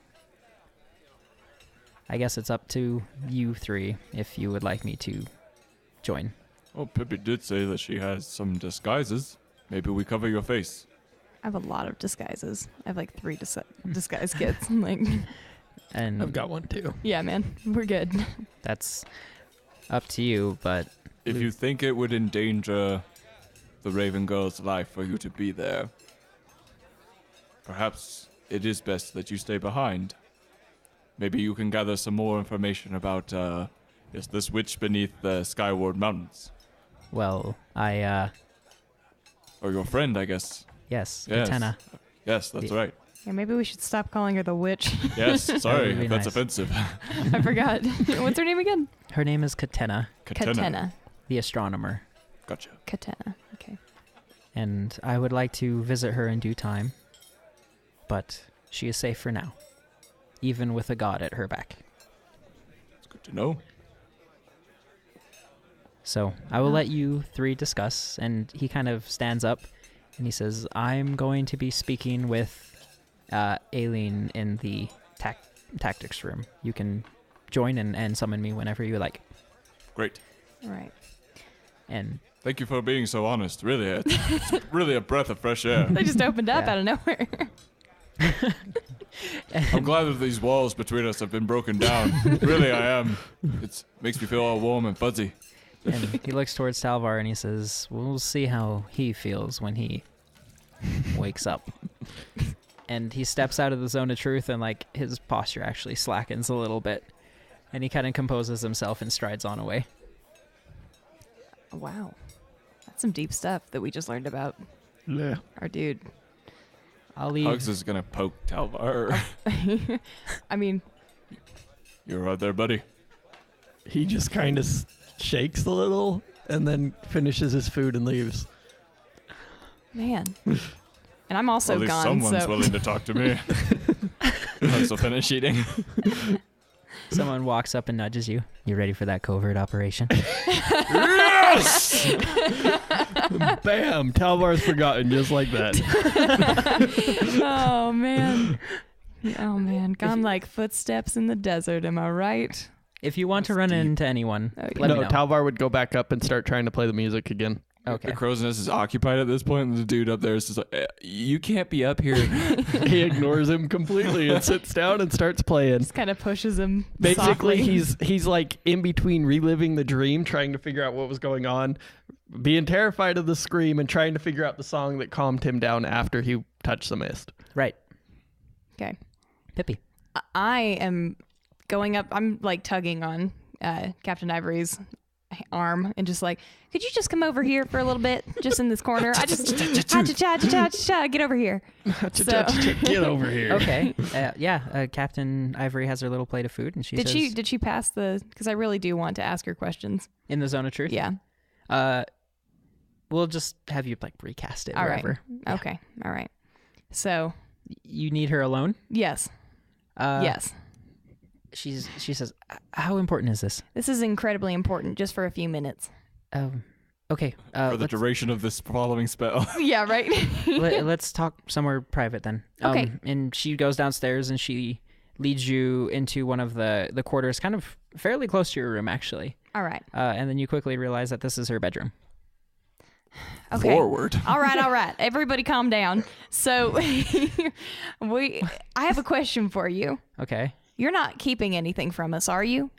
I guess it's up to you three if you would like me to join. Oh, Pippi did say that she has some disguises. Maybe we cover your face. I have a lot of disguises. I have like 3 disguise kits. Like, And I've got one too. yeah, man, we're good. that's up to you, but If you think it would endanger the Raven Girl's life for you to be there, perhaps it is best that you stay behind. Maybe you can gather some more information about this witch beneath the Skyward Mountains. well, Or your friend, I guess. yes, Yes. Katana. Yes, that's Yeah. right. Yeah, maybe we should stop calling her the witch. Yes, sorry would be if that's nice. offensive. I forgot. What's her name again? Her name is Katana, Katena. the astronomer. Gotcha. Katena. Okay. And I would like to visit her in due time, but she is safe for now, even with a god at her back. It's good to know. So I will let you three discuss, and he kind of stands up, and he says, I'm going to be speaking with Aileen in the tactics room. You can join and summon me whenever you like. Great. All right. And Thank you for being so honest. Really, it's really a breath of fresh air. They just opened up Yeah. out of nowhere. I'm glad that these walls between us have been broken down. Really, I am. It makes me feel all warm and fuzzy. and he looks towards Talvar and he says, we'll see how he feels when he wakes up. And he steps out of the zone of truth, and like his posture actually slackens a little bit, and he kind of composes himself and strides on away. Wow. That's some deep stuff that we just learned about Yeah. our dude. I'll leave. Hugs is gonna poke Talvar. I mean, You're right there, buddy. He just kind of shakes a little and then finishes his food and leaves. man. And I'm also At least gone, someone's so willing to talk to me. Hugs will finish eating. Someone walks up and nudges you. You ready for that covert operation? Yes! Bam! Talvar's forgotten just like that. oh man. Oh man. Gone like footsteps in the desert, am I right? If you want to That's run deep. into anyone, Okay. let me No, know. Talvar would go back up and start trying to play the music again. Okay. The crow's nest is occupied at this point, and the dude up there is just like, you can't be up here. He ignores him completely and sits down and starts playing. Just kind of pushes him. Basically, softly. he's like in between reliving the dream, trying to figure out what was going on, being terrified of the scream, and trying to figure out the song that calmed him down after he touched the mist. Right. Okay. Pippi. I am going up. I'm like tugging on Captain Ivory's arm and just like, could you just come over here for a little bit, just in this corner? I just get over here. Get over here. Okay. Captain Ivory has her little plate of food, and she Did says, she pass the? Because I really do want to ask her questions. in the zone of truth? Yeah. We'll just have you like recast it All right. wherever. Yeah. Okay. All right. So You need her alone? yes. Yes. She says, how important is this? This is incredibly important, just for a few minutes. Okay. For the duration of this following spell. Yeah, right? Let's talk somewhere private then. Okay. And she goes downstairs and she leads you into one of the quarters, kind of fairly close to your room, actually. All right. And then you quickly realize that this is her bedroom. Okay. Forward. All right. Everybody calm down. So I have a question for you. Okay. You're not keeping anything from us, are you?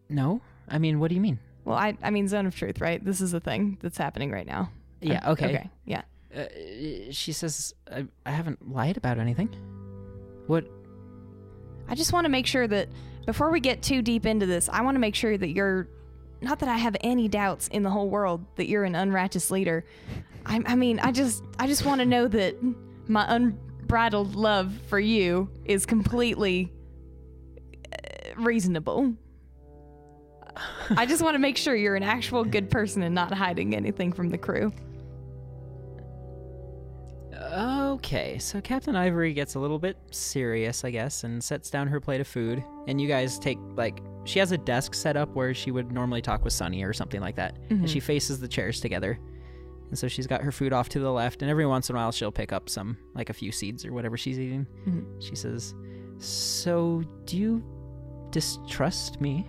No. I mean, what do you mean? Well, I mean Zone of Truth, right? This is a thing that's happening right now. Yeah, okay. Okay, yeah. She says, I haven't lied about anything. What? I just want to make sure that before we get too deep into this, I want to make sure that you're, not that I have any doubts in the whole world that you're an unrighteous leader. I just want to know that my unbridled love for you is completely reasonable. I just want to make sure you're an actual good person and not hiding anything from the crew. Okay, so Captain Ivory gets a little bit serious, I guess, and sets down her plate of food. And you guys take, she has a desk set up where she would normally talk with Sunny or something like that. Mm-hmm. And she faces the chairs together. And so she's got her food off to the left, and every once in a while she'll pick up some, a few seeds or whatever she's eating. Mm-hmm. She says, so do you distrust me?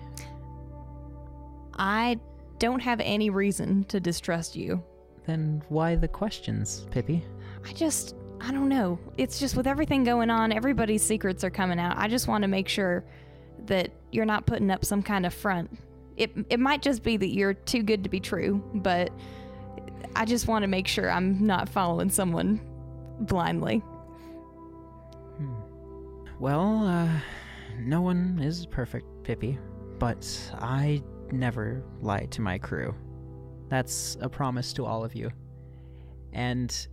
I don't have any reason to distrust you. Then why the questions, Pippi? I don't know. It's just with everything going on, everybody's secrets are coming out. I just want to make sure that you're not putting up some kind of front. It might just be that you're too good to be true, but I just want to make sure I'm not following someone blindly. Well, no one is perfect, Pippi, but I never lie to my crew. That's a promise to all of you. And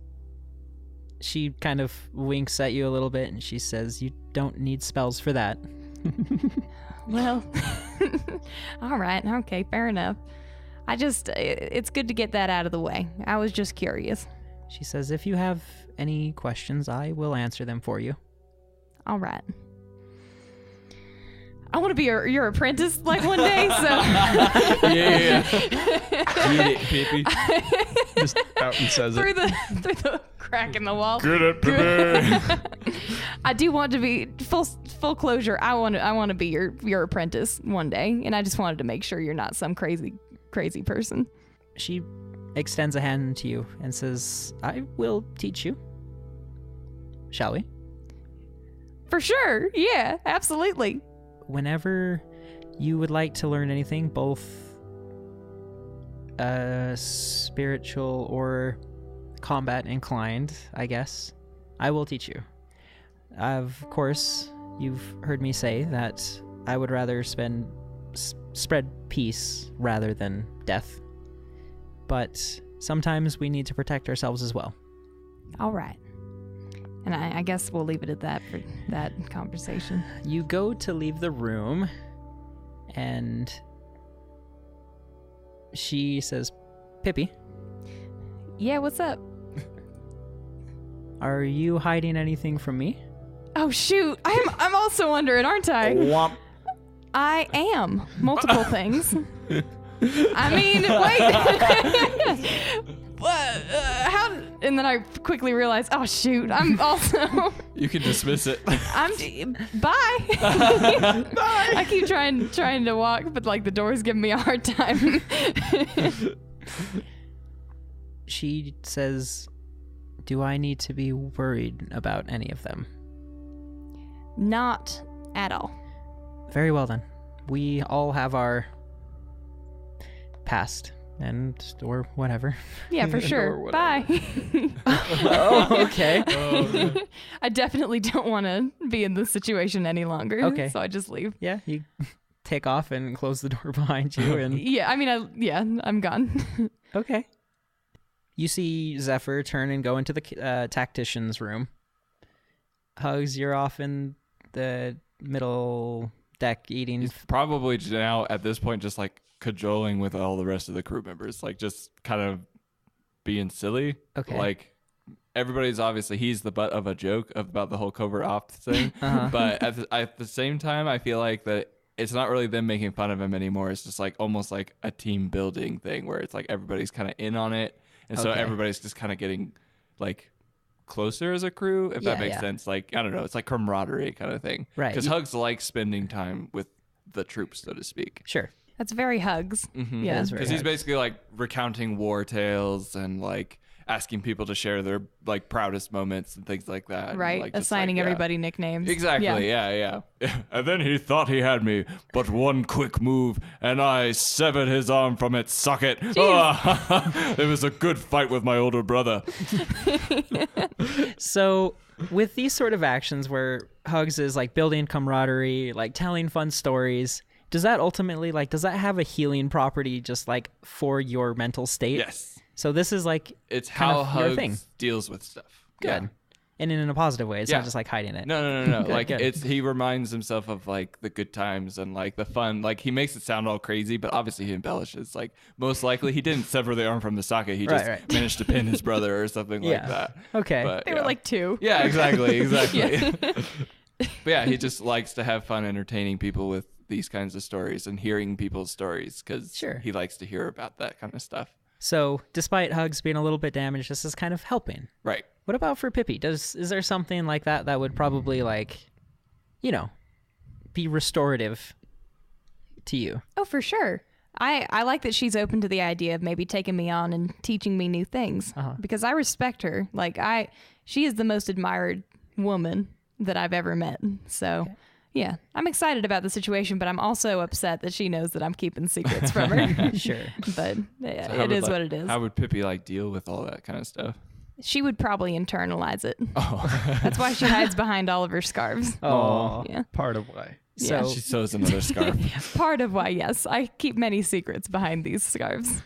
she kind of winks at you a little bit and she says, you don't need spells for that. Well, all right. Okay, fair enough. It's good to get that out of the way. I was just curious. She says, if you have any questions, I will answer them for you. All right. I want to be your apprentice one day, so. Yeah. Get it, Pippi. Just out and says through it. the crack in the wall. Get it, Pippi. I do want to be full closure. I want to be your apprentice one day, and I just wanted to make sure you're not some crazy person. She extends a hand to you and says, I will teach you. Shall we? For sure. Yeah, absolutely. Whenever you would like to learn anything, both spiritual or combat inclined, I guess, I will teach you. Of course, you've heard me say that I would rather spread peace rather than death. But sometimes we need to protect ourselves as well. All right. And I guess we'll leave it at that for that conversation. You go to leave the room, and she says, Pippi. Yeah, what's up? Are you hiding anything from me? Oh, shoot. I'm also under it, aren't I? Womp. I am. Multiple things. I mean, wait. How? And then I quickly realized, oh shoot, I'm also. You can dismiss it. Bye. Bye. I keep trying to walk, but the door's giving me a hard time. She says, do I need to be worried about any of them? Not at all. Very well then. We all have our past or whatever. Yeah, for sure. Bye. Oh, okay. I definitely don't want to be in this situation any longer. Okay. So I just leave. Yeah, you take off and close the door behind you. And Yeah, I mean, I'm gone. okay. You see Zephyr turn and go into the tactician's room. Hugs, you're off in the middle deck eating. He's probably now at this point just cajoling with all the rest of the crew members, just kind of being silly. Okay. everybody's obviously he's the butt of a joke about the whole covert ops thing. But at the same time, I feel like that it's not really them making fun of him anymore. It's just like almost like a team building thing where it's like everybody's kind of in on it, and so everybody's just kind of getting like closer as a crew, if that makes sense. Like, I don't know, it's like camaraderie kind of thing, Right. Because Hugs likes spending time with the troops, so to speak. Sure. That's very Hugs. Yeah. Because he's basically like recounting war tales and like asking people to share their like proudest moments and things like that. Right. And, like, just, Assigning like, everybody nicknames. Exactly. Yeah. And then he thought he had me, but one quick move and I severed his arm from its socket. It was a good fight with my older brother. So with these sort of actions where Hugs is like building camaraderie, like telling fun stories, does that ultimately does that have a healing property just like for your mental state? Yes. So this is like It's kind how of your thing. Hugs deals with stuff. Good. Yeah. And in a positive way. It's Yeah. not just like hiding it. No. Good, Like good. he reminds himself of like the good times and like the fun. Like he makes it sound all crazy, but obviously he embellishes. Like most likely he didn't sever the arm from the socket. He just Right. managed to pin his brother or something like Yeah. that. Okay. But, They were like 2. Yeah, exactly. But yeah, he just likes to have fun entertaining people with these kinds of stories and hearing people's stories because Sure. he likes to hear about that kind of stuff. So despite Hugs being a little bit damaged, this is kind of helping. Right. What about for Pippi? Is there something like that would probably be restorative to you? Oh, for sure. I like that she's open to the idea of maybe taking me on and teaching me new things because I respect her. Like she is the most admired woman that I've ever met. So yeah, I'm excited about the situation, but I'm also upset that she knows that I'm keeping secrets from her. Sure. But So it is what it is. How would Pippi like deal with all that kind of stuff? She would probably internalize it. That's why she hides behind all of her scarves. Oh. Yeah. Part of why. So She sews another scarf. Part of why, yes. I keep many secrets behind these scarves.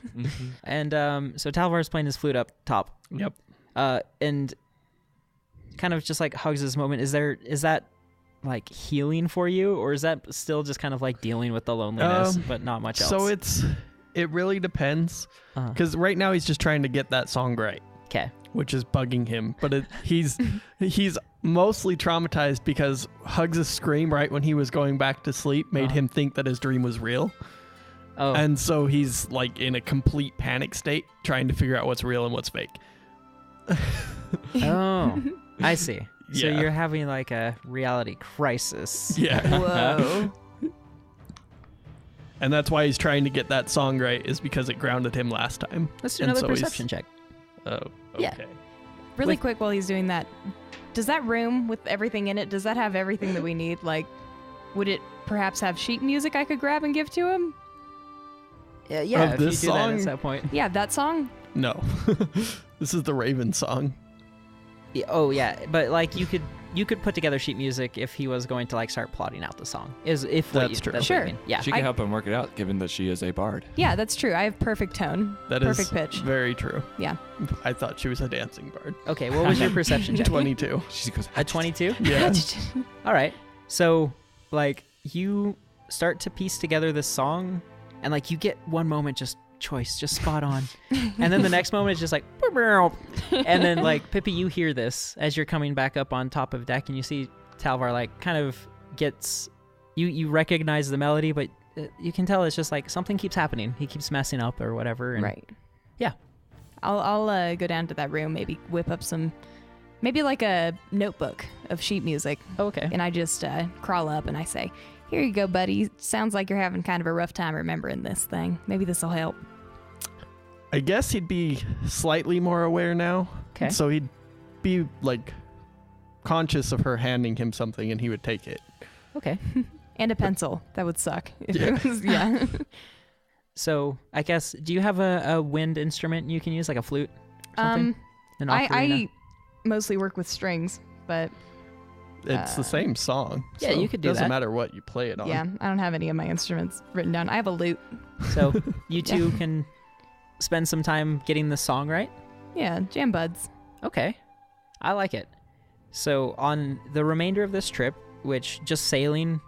and so Talvar's playing his flute up top. Yep. And kind of just like Hugs' moment, is that like healing for you, or is that still just kind of like dealing with the loneliness but not much else? So it really depends because right now he's just trying to get that song right, Okay. which is bugging him. But he's mostly traumatized because Hugs' scream right when he was going back to sleep made him think that his dream was real. Oh. And so he's like in a complete panic state trying to figure out what's real and what's fake. Oh. I see. So Yeah. you're having like a reality crisis. Yeah. Whoa. And that's why he's trying to get that song right, is because it grounded him last time. Let's do And another so he's- perception check. Oh, okay. Yeah. Really quick while he's doing that, does that room with everything in it, does that have everything that we need? Like, would it perhaps have sheet music I could grab and give to him? Yeah, Of if you this do that song? at that point. Yeah, that song? No. This is the Raven song. Yeah, oh yeah, but like you could put together sheet music if he was going to like start plotting out the song. That's true. What Sure. you mean. Yeah. She can help him work it out, given that she is a bard. Yeah, that's true. I have perfect tone. That is perfect pitch. very true. Yeah. I thought she was a dancing bard. Okay, what was your perception check? 22. She goes, A 22? Yeah. All right. So, like, you start to piece together this song, and like you get one moment just spot on, and then the next moment is just like, and then like Pippi, you hear this as you're coming back up on top of deck, and you see Talvar like kind of gets you recognize the melody, but you can tell it's just like something keeps happening. He keeps messing up or whatever. And Right. Yeah. I'll go down to that room, maybe whip up maybe like a notebook of sheet music. Okay. And I just crawl up and I say, here you go, buddy. Sounds like you're having kind of a rough time remembering this thing. Maybe this will help. I guess he'd be slightly more aware now. Okay. So he'd be like conscious of her handing him something and he would take it. Okay. And a pencil. That would suck. If it was, yeah. So I guess, do you have a wind instrument you can use, like a flute? Or something? An ocarina? I mostly work with strings, but It's the same song. Yeah, so you could do it doesn't that. matter what you play it on. yeah, I don't have any of my instruments written down. I have a lute. So you two can spend some time getting the song right? Yeah, jam buds. Okay. I like it. So on the remainder of this trip, which just sailing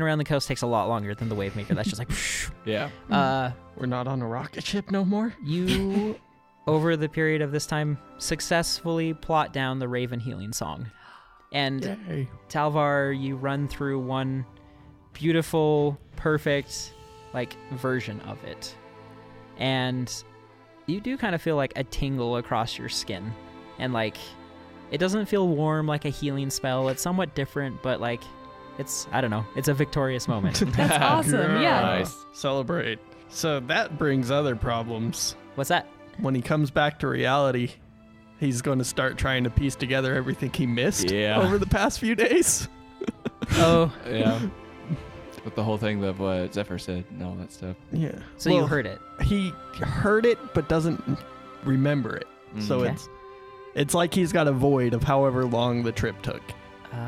around the coast takes a lot longer than the Wave Maker. That's just like, Yeah. We're not on a rocket ship no more? you over the period of this time, successfully plot down the Raven healing song. And Yay. Talvar, you run through one beautiful, perfect, version of it. And you do kind of feel a tingle across your skin. And it doesn't feel warm like a healing spell. It's somewhat different, but it's, I don't know, it's a victorious moment. That's awesome. Yeah. Nice. Celebrate. So that brings other problems. What's that? When he comes back to reality, he's going to start trying to piece together everything he missed over the past few days. Oh. Yeah. With the whole thing of what Zephyr said and all that stuff. Yeah. So you heard it. He heard it, but doesn't remember it. So Okay. it's like he's got a void of however long the trip took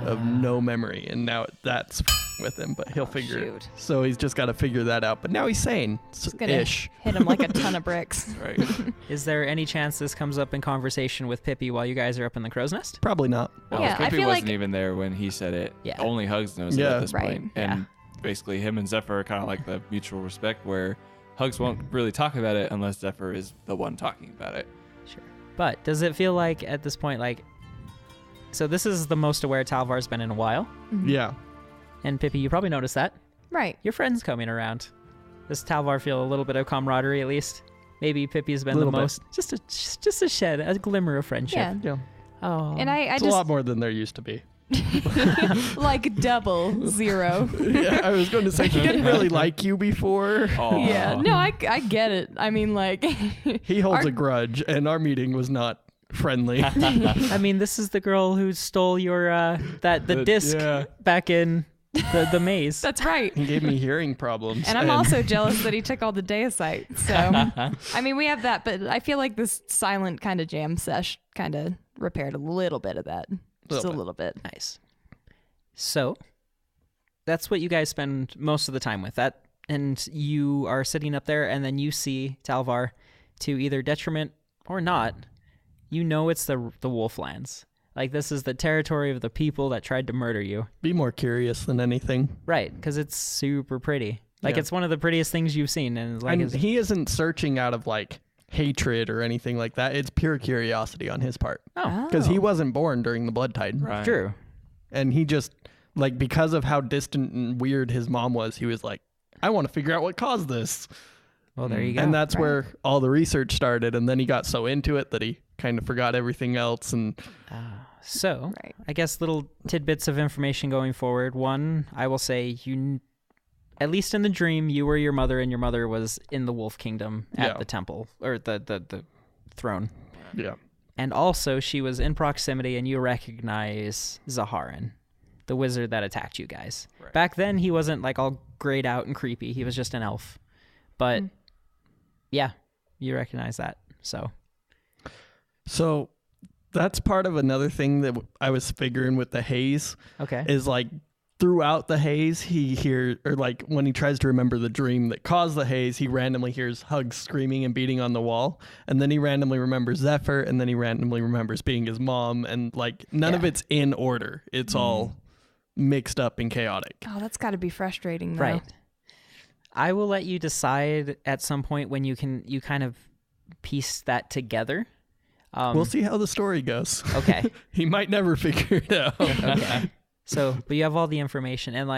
of no memory. And now that's with him, but he'll figure it. Shoot. So he's just got to figure that out. But now he's sane. Just gonna Ish. hit him like a ton of bricks. Right. Is there any chance this comes up in conversation with Pippi while you guys are up in the crow's nest? Probably not. Well, Yeah, I Pippi feel wasn't like- even there when he said it. Yeah. Only Hugs knows it Yeah. at this Right. point. And basically him and Zephyr are kind of like the mutual respect where Hugs won't really talk about it unless Zephyr is the one talking about it. Sure. But does it feel like at this point, so this is the most aware Talvar's been in a while. Mhm. Yeah. And Pippi, you probably noticed that. Right. Your friend's coming around. Does Talvar feel a little bit of camaraderie at least? Maybe Pippi's been the Little bit. most, just a shed, a glimmer of friendship. Yeah. Yeah. Oh. And I It's a lot more than there used to be. like double zero. Yeah, I was going to say he didn't really like you before. Aw. Yeah. No, I get it. I mean, He holds Our- a grudge, and our meeting was not friendly. I mean, this is the girl who stole your the disc Yeah. back in the maze. that's right. He gave me hearing problems. And I'm also jealous that he took all the deicite. So, I mean, we have that, but I feel like this silent kind of jam sesh kind of repaired a little bit of that. Just a little bit. Nice. So, that's what you guys spend most of the time with. That, and you are sitting up there, and then you see Talvar, to either detriment or not. You know it's the Wolflands. This is the territory of the people that tried to murder you. Be more curious than anything. Right, because it's super pretty. Yeah. It's one of the prettiest things you've seen, and And he isn't searching out of hatred or anything like that. It's pure curiosity on his part. Because he wasn't born during the Blood Tide. Right. true. And he just, because of how distant and weird his mom was, he was like, I want to figure out what caused this. Well, there you go. And that's Right. where all the research started. And then he got so into it that he kind of forgot everything else. And So, Right. I guess little tidbits of information going forward. One, I will say at least in the dream, you were your mother, and your mother was in the Wolf Kingdom at Yeah. the temple, or the throne. yeah. And also, she was in proximity, and you recognize Zaharin, the wizard that attacked you guys. Right. Back then, he wasn't all grayed out and creepy. He was just an elf. But, yeah, you recognize that. So that's part of another thing that I was figuring with the haze Okay. is throughout the haze, he hears, or when he tries to remember the dream that caused the haze, he randomly hears Hugs screaming and beating on the wall. And then he randomly remembers Zephyr, and then he randomly remembers being his mom. And none of it's in order. It's all mixed up and chaotic. Oh, that's got to be frustrating, though. Right. I will let you decide at some point when you kind of piece that together. We'll see how the story goes. Okay. He might never figure it out. Okay. So, but you have all the information, and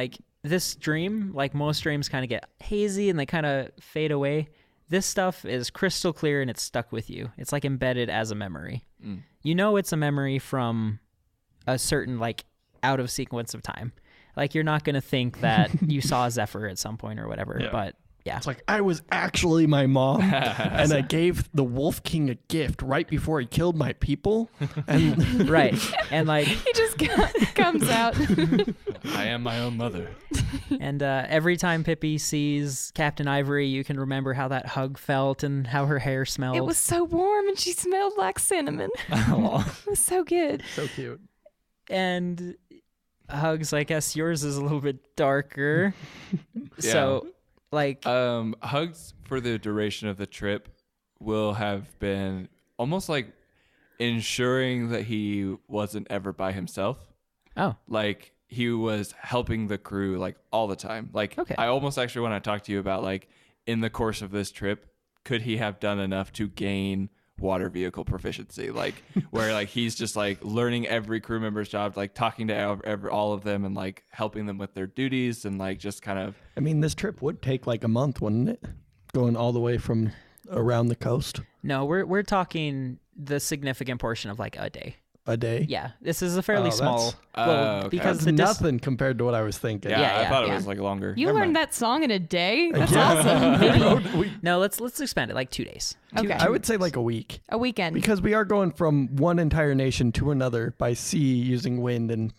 this dream, most dreams kind of get hazy and they kind of fade away. This stuff is crystal clear and it's stuck with you. It's embedded as a memory. Mm. You know it's a memory from a certain out of sequence of time. You're not going to think that you saw Zephyr at some point or whatever, Yeah. but yeah. It's I was actually my mom, and I gave the Wolf King a gift right before he killed my people. And Right. And He just comes out. I am my own mother. and every time Pippi sees Captain Ivory, you can remember how that hug felt and how her hair smelled. It was so warm, and she smelled like cinnamon. It was so good. so cute. And Hugs, I guess yours is a little bit darker. So, Hugs for the duration of the trip will have been almost ensuring that he wasn't ever by himself. oh, He was helping the crew all the time. Okay. I almost actually want to talk to you about in the course of this trip, could he have done enough to gain water vehicle proficiency, like where like he's just like learning every crew member's job, like talking to all of them and like helping them with their duties and like just kind of. I mean, this trip would take like a month, wouldn't it? Going all the way from around the coast. No, we're talking the significant portion of like a day. A day? Yeah, this is a fairly small. Okay. Because That's nothing compared to what I was thinking. Yeah, I thought yeah. it was like longer. You Never learned mind. that song in a day? That's awesome. No, let's expand it like 2 days. Okay. I would say like a week. A weekend. Because we are going from one entire nation to another by sea using wind and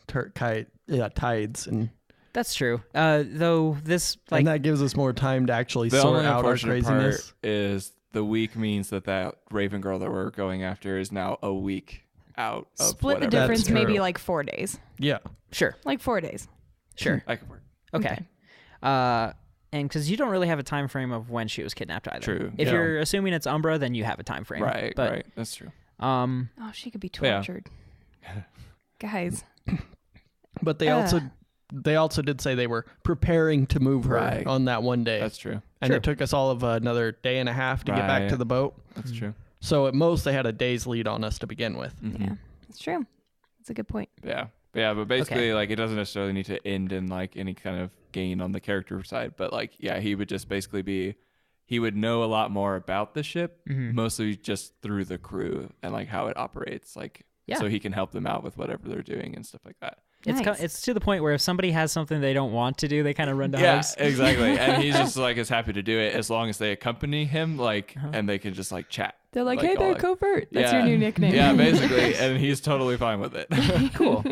tides. And That's true. Though this like and that gives us more time to actually The sort only out our unfortunate craziness. part is the week means that Raven girl that we're going after is now a week out of Split the whatever. difference, That's maybe true. like 4 days. Yeah. sure. Like 4 days. Sure. I can work. Okay. And because you don't really have a time frame of when she was kidnapped either. True. If Yeah. you're assuming it's Umbra, then you have a time frame. Right, But, right. That's true. Oh, she could be Yeah. tortured. Guys. But they also did say they were preparing to move her Right. on that one day. That's true. and True. it took us all of another day and a half to get back to Right. the boat. That's true. So at most they had a day's lead on us to begin with. Mhm. Yeah, it's true. That's a good point. Yeah. But basically, like, it doesn't necessarily need to end in, like, any kind of gain on the character side. But, like, yeah, he would just basically he would know a lot more about the ship, mostly just through the crew and, like, how it operates. Like, Yeah. so he can help them out with whatever they're doing and stuff like that. Nice. It's to the point where if somebody has something they don't want to do, they kind of run to Yeah, Hugs. exactly. And he's just, like, is happy to do it as long as they accompany him, like, and they can just, like, chat. They're like, Like, hey all there, like- Covert. That's Yeah. your new nickname. Yeah, basically. And he's totally fine with it. Cool.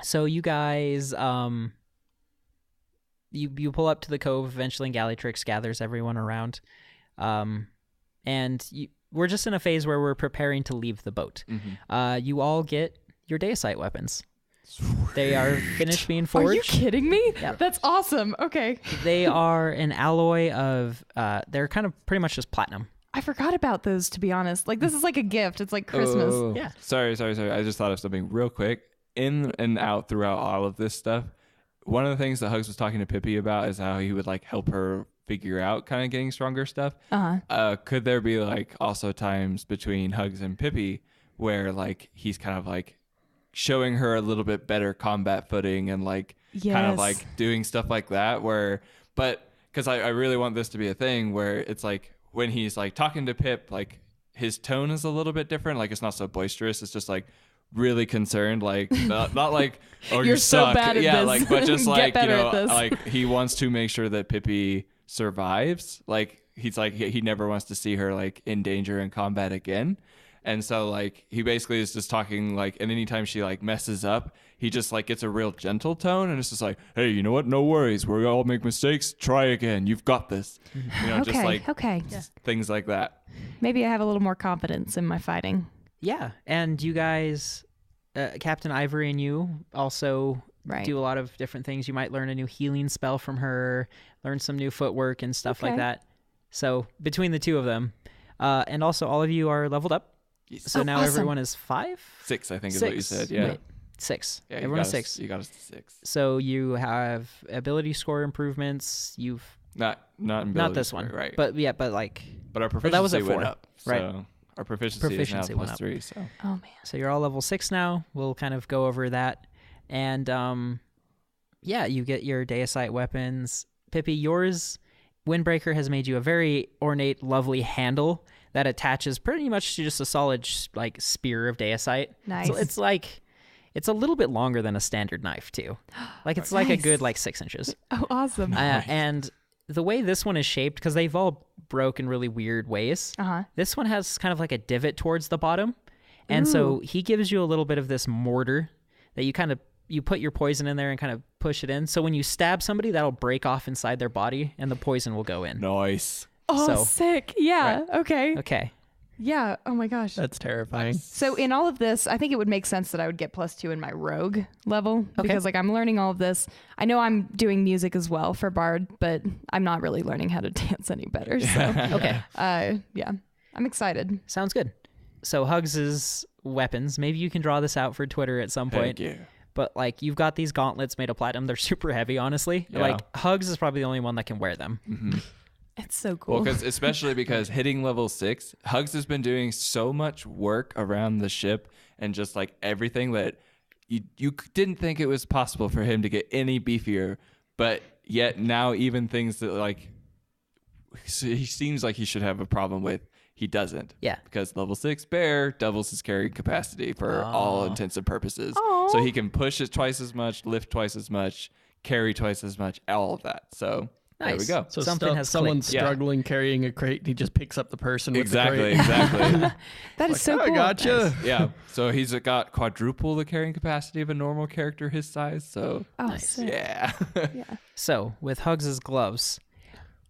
So you guys, you pull up to the cove eventually, and Gallitrix gathers everyone around, and we're just in a phase where we're preparing to leave the boat. You all get your Deicite weapons. They are finished being Are you forged. kidding me? Yeah. That's awesome. Okay. They are an alloy of, they're kind of pretty much just platinum. I forgot about those, to be honest. Like, this is like a gift. It's like Christmas. Oh, Yeah. Sorry. I just thought of something real quick. In and out throughout all of this stuff, one of the things that Hugs was talking to Pippi about is how he would like help her figure out kind of getting stronger stuff. Could there be like also times between Hugs and Pippi where like he's kind of like showing her a little bit better combat footing and like kind of Yes. like doing stuff like that but because I really want this to be a thing where it's like when he's like talking to Pip, like his tone is a little bit different. Like it's not so boisterous. It's just like really concerned, like not like, oh, You're you so suck. bad at yeah, this. like, but just Get like, you better know, at this. like he wants to make sure that Pippi survives. Like he's like, he never wants to see her like in danger in combat again. And so like he basically is just talking like, and anytime she like messes up, he just like gets a real gentle tone and it's just like, hey, you know what? No worries. We all make mistakes. Try again. You've got this. You know, Okay. just like okay. things like that. Maybe I have a little more confidence in my fighting. Yeah, and you guys, Captain Ivory and you also Right. do a lot of different things. You might learn a new healing spell from her, learn some new footwork and stuff like Okay. that. So between the two of them, and also all of you are leveled up. So Oh, now awesome. everyone is 5? 6, I think is what you said. Yeah. Wait, 6. Yeah, Everyone is 6. You got us to 6. So you have ability score improvements. You've Not not this one, right? But yeah, but like But our proficiency that was at went 4, up, right? So our proficiency is Proficiency now went plus up. 3. So Oh, man. so you're all level 6 now. We'll kind of go over that, and yeah, you get your Deicite weapons. Pippi, yours Windbreaker has made you a very ornate, lovely handle that attaches pretty much to just a solid like spear of Deicite. Nice. So it's like it's a little bit longer than a standard knife too. Like it's like a Nice. good like 6 inches. Oh, awesome. And the way this one is shaped, because they've all broke in really weird ways. This one has kind of like a divot towards the bottom, and so he gives you a little bit of this mortar that you put your poison in there and kind of push it in. So when you stab somebody, that'll break off inside their body, and the poison will go in. nice. Oh, so- sick. Yeah. Okay. Okay. Yeah. Oh, my gosh. That's terrifying. So in all of this, I think it would make sense that I would get +2 in my rogue level because like I'm learning all of this. I know I'm doing music as well for Bard, but I'm not really learning how to dance any better. So Okay. yeah, I'm excited. Sounds good. So Hugs's weapons. Maybe you can draw this out for Twitter at some point. Thank you. But like you've got these gauntlets made of platinum. They're super heavy, honestly. Yeah. Like Hugs is probably the only one that can wear them. It's so cool. Well, especially because hitting level 6, Hugs has been doing so much work around the ship and just like everything that you didn't think it was possible for him to get any beefier, but yet now even things that like he seems like he should have a problem with, he doesn't. Yeah. Because level 6 bear doubles his carrying capacity for all intents and purposes. Aw. So he can push it twice as much, lift twice as much, carry twice as much, all of that. So there we Nice. go. So Something has someone's clicked. Yeah. struggling carrying a crate, and he just picks up the person with Exactly, the crate. exactly. That is Like, so "Oh, cool. I gotcha. Yeah. So he's got quadruple the carrying capacity of a normal character his size. So Oh, Nice. sick. yeah. Yeah. So with Hugs' gloves,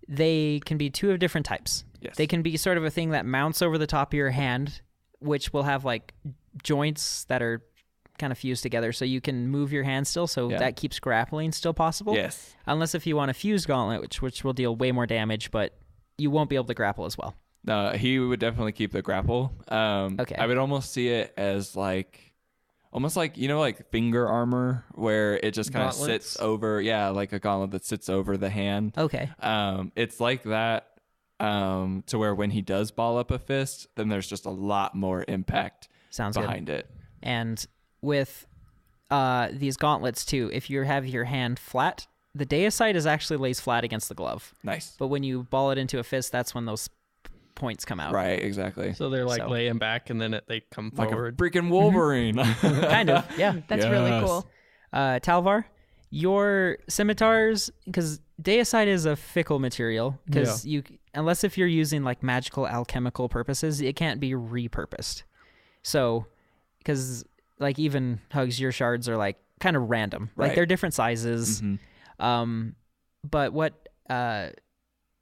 they can be two of different types. Yes. They can be sort of a thing that mounts over the top of your hand, which will have like joints that are kind of fused together so you can move your hand still, so Yeah. that keeps grappling still possible. Yes. Unless if you want a fused gauntlet, which will deal way more damage, but you won't be able to grapple as well. No, he would definitely keep the grapple. Okay. I would almost see it as almost like, like finger armor where it just kind of Gauntlets? sits over. Yeah, like a gauntlet that sits over the hand. Okay. It's like that to where when he does ball up a fist, then there's just a lot more impact Sounds good. behind it. And with these gauntlets too, if you have your hand flat, the deicide is actually lays flat against the glove. Nice. But when you ball it into a fist, that's when those points come out. Right, exactly. So they're like So- laying back, and then they come Like forward. a freaking Wolverine. Kind of, yeah. That's really Yes. cool. Talvar, your scimitars, because deicide is a fickle material, because unless if you're using like magical alchemical purposes, it can't be repurposed. So, because like even Hugs, your shards are like kind of random, like Right. they're different sizes. Mhm. But what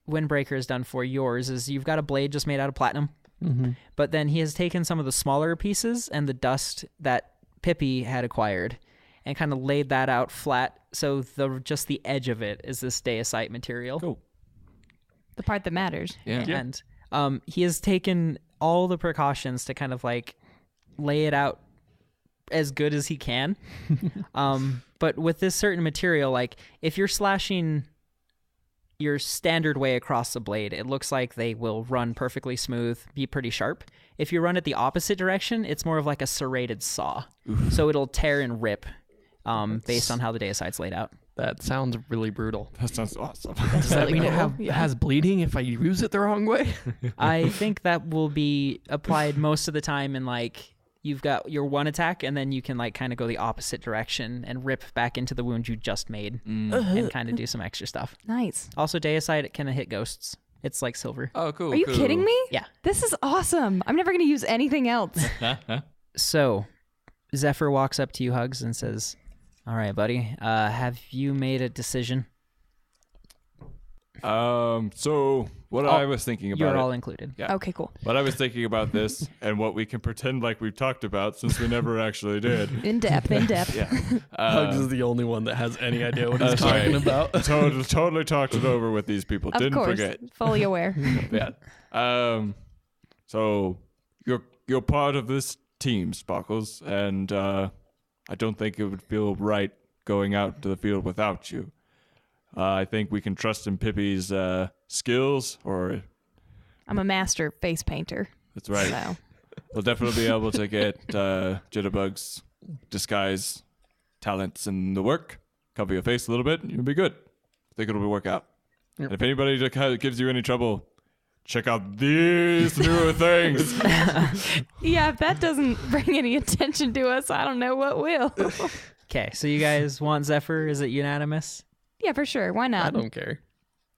Windbreaker has done for yours is you've got a blade just made out of platinum, Mm-hmm. but then he has taken some of the smaller pieces and the dust that Pippi had acquired and kind of laid that out flat, so just the edge of it is this deicide material. Cool. The part that matters. Yeah. And he has taken all the precautions to kind of like lay it out as good as he can. But with this certain material, like if you're slashing your standard way across the blade, it looks like they will run perfectly smooth, be pretty sharp. If you run it the opposite direction, it's more of like a serrated saw. So it'll tear and rip based on how the deicide's laid out. That sounds really brutal. That sounds awesome. Does that really mean cool. it has bleeding if I use it the wrong way? I think that will be applied most of the time in like you've got your one attack and then you can like kind of go the opposite direction and rip back into the wound you just made and kind of do some extra stuff. Nice. Also, deicide, it can hit ghosts. It's like silver. Oh, cool. Are you cool. kidding me? Yeah. This is awesome. I'm never going to use anything else. So, Zephyr walks up to you, Hugs, and says, "All right, buddy, have you made a decision?" So what I was thinking about You're it. all included. Yeah. Okay, cool. What I was thinking about this and what we can pretend like we've talked about since we never actually did. In depth, in depth. Yeah. Hugs is the only one that has any idea what he's That's talking right. about. Totally talked it over with these people. Of Didn't course. forget. Fully aware. Yeah. So you're part of this team, Sparkles, and I don't think it would feel right going out to the field without you. I think we can trust in Pippi's skills, or I'm a master face painter. that's right. So. We'll definitely be able to get Jitterbug's disguise talents in the work. Cover your face a little bit, and you'll be good. I think it'll work out. Yep. And if anybody gives you any trouble, check out these new things. Yeah, if that doesn't bring any attention to us, I don't know what will. Okay, so you guys want Zephyr? Is it unanimous? Yeah, for sure. Why I not? don't care.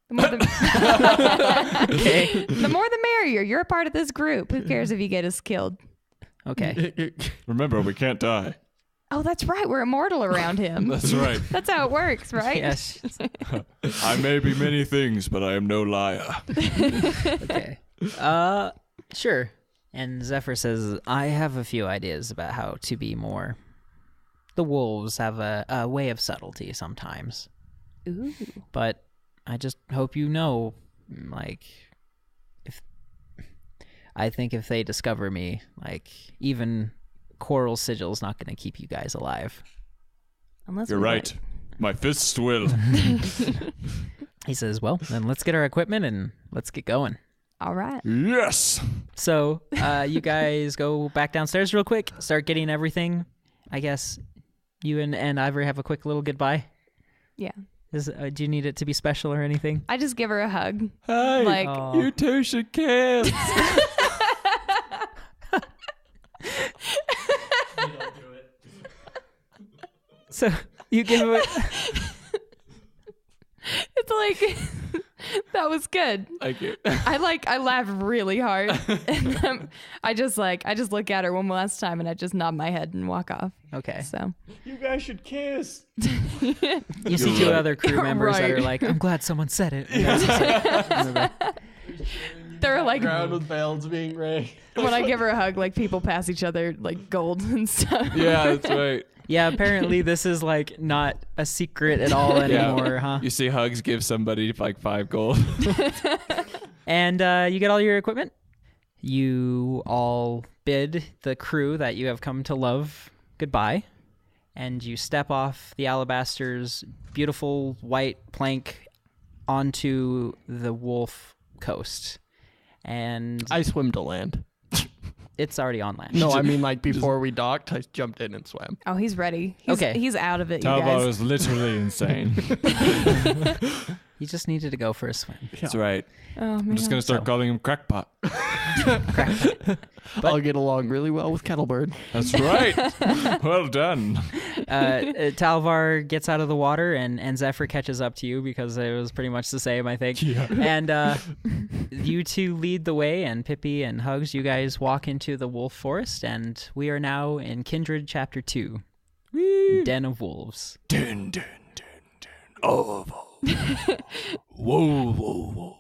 The more the, Okay. the more the merrier. You're a part of this group. Who cares if you get us killed? Okay. Remember, we can't die. Oh, that's right. We're immortal around him. That's right. That's how it works, right? Yes. I may be many things, but I am no liar. Okay. Sure. And Zephyr says, "I have a few ideas about how to be more. The wolves have a way of subtlety sometimes. Ooh. But I just hope you know, like, I think if they discover me, like, even Coral Sigil's not going to keep you guys alive." Unless You're we right. My fists will. He says, well, then let's get our equipment and let's get going. All right. Yes. So you guys go back downstairs real quick, start getting everything. I guess you and Ivory have a quick little goodbye. Yeah. Do you need it to be special or anything? I just give her a hug. Hey, Like, you two should kiss. So you give it. it's like, that was good. Thank you. I laugh really hard. And I just look at her one last time and I just nod my head and walk off. Okay. So You guys should kiss. You see two right. other crew members that are Right. like, I'm glad someone said it. And that's just like, they're like, Ground with bells being rang. when I give her a hug, like people pass each other like gold and stuff. Yeah, that's right. yeah, apparently this is like not a secret at all anymore, huh? You see Hugs give somebody like 5 gold. And you get all your equipment. You all bid the crew that you have come to love goodbye. And you step off the Alabaster's beautiful white plank onto the Wolf Coast. And I swim to land. it's already on land. No, I mean like before we docked, I jumped in and swam. Oh, he's ready. He's out of it, you Talvar guys. is literally insane. You just needed to go for a swim. That's right. Oh, man. I'm just going to start calling him Crackpot. I'll get along really well with Kettlebird. That's right. Well done. Talvar gets out of the water and Zephyr catches up to you because it was pretty much the same, I think. Yeah. And you two lead the way, and Pippi and Hugs, you guys walk into the wolf forest, and we are now in Kindred Chapter 2, Den of Wolves. Dun, dun, dun, dun. Oh, whoa, whoa, whoa.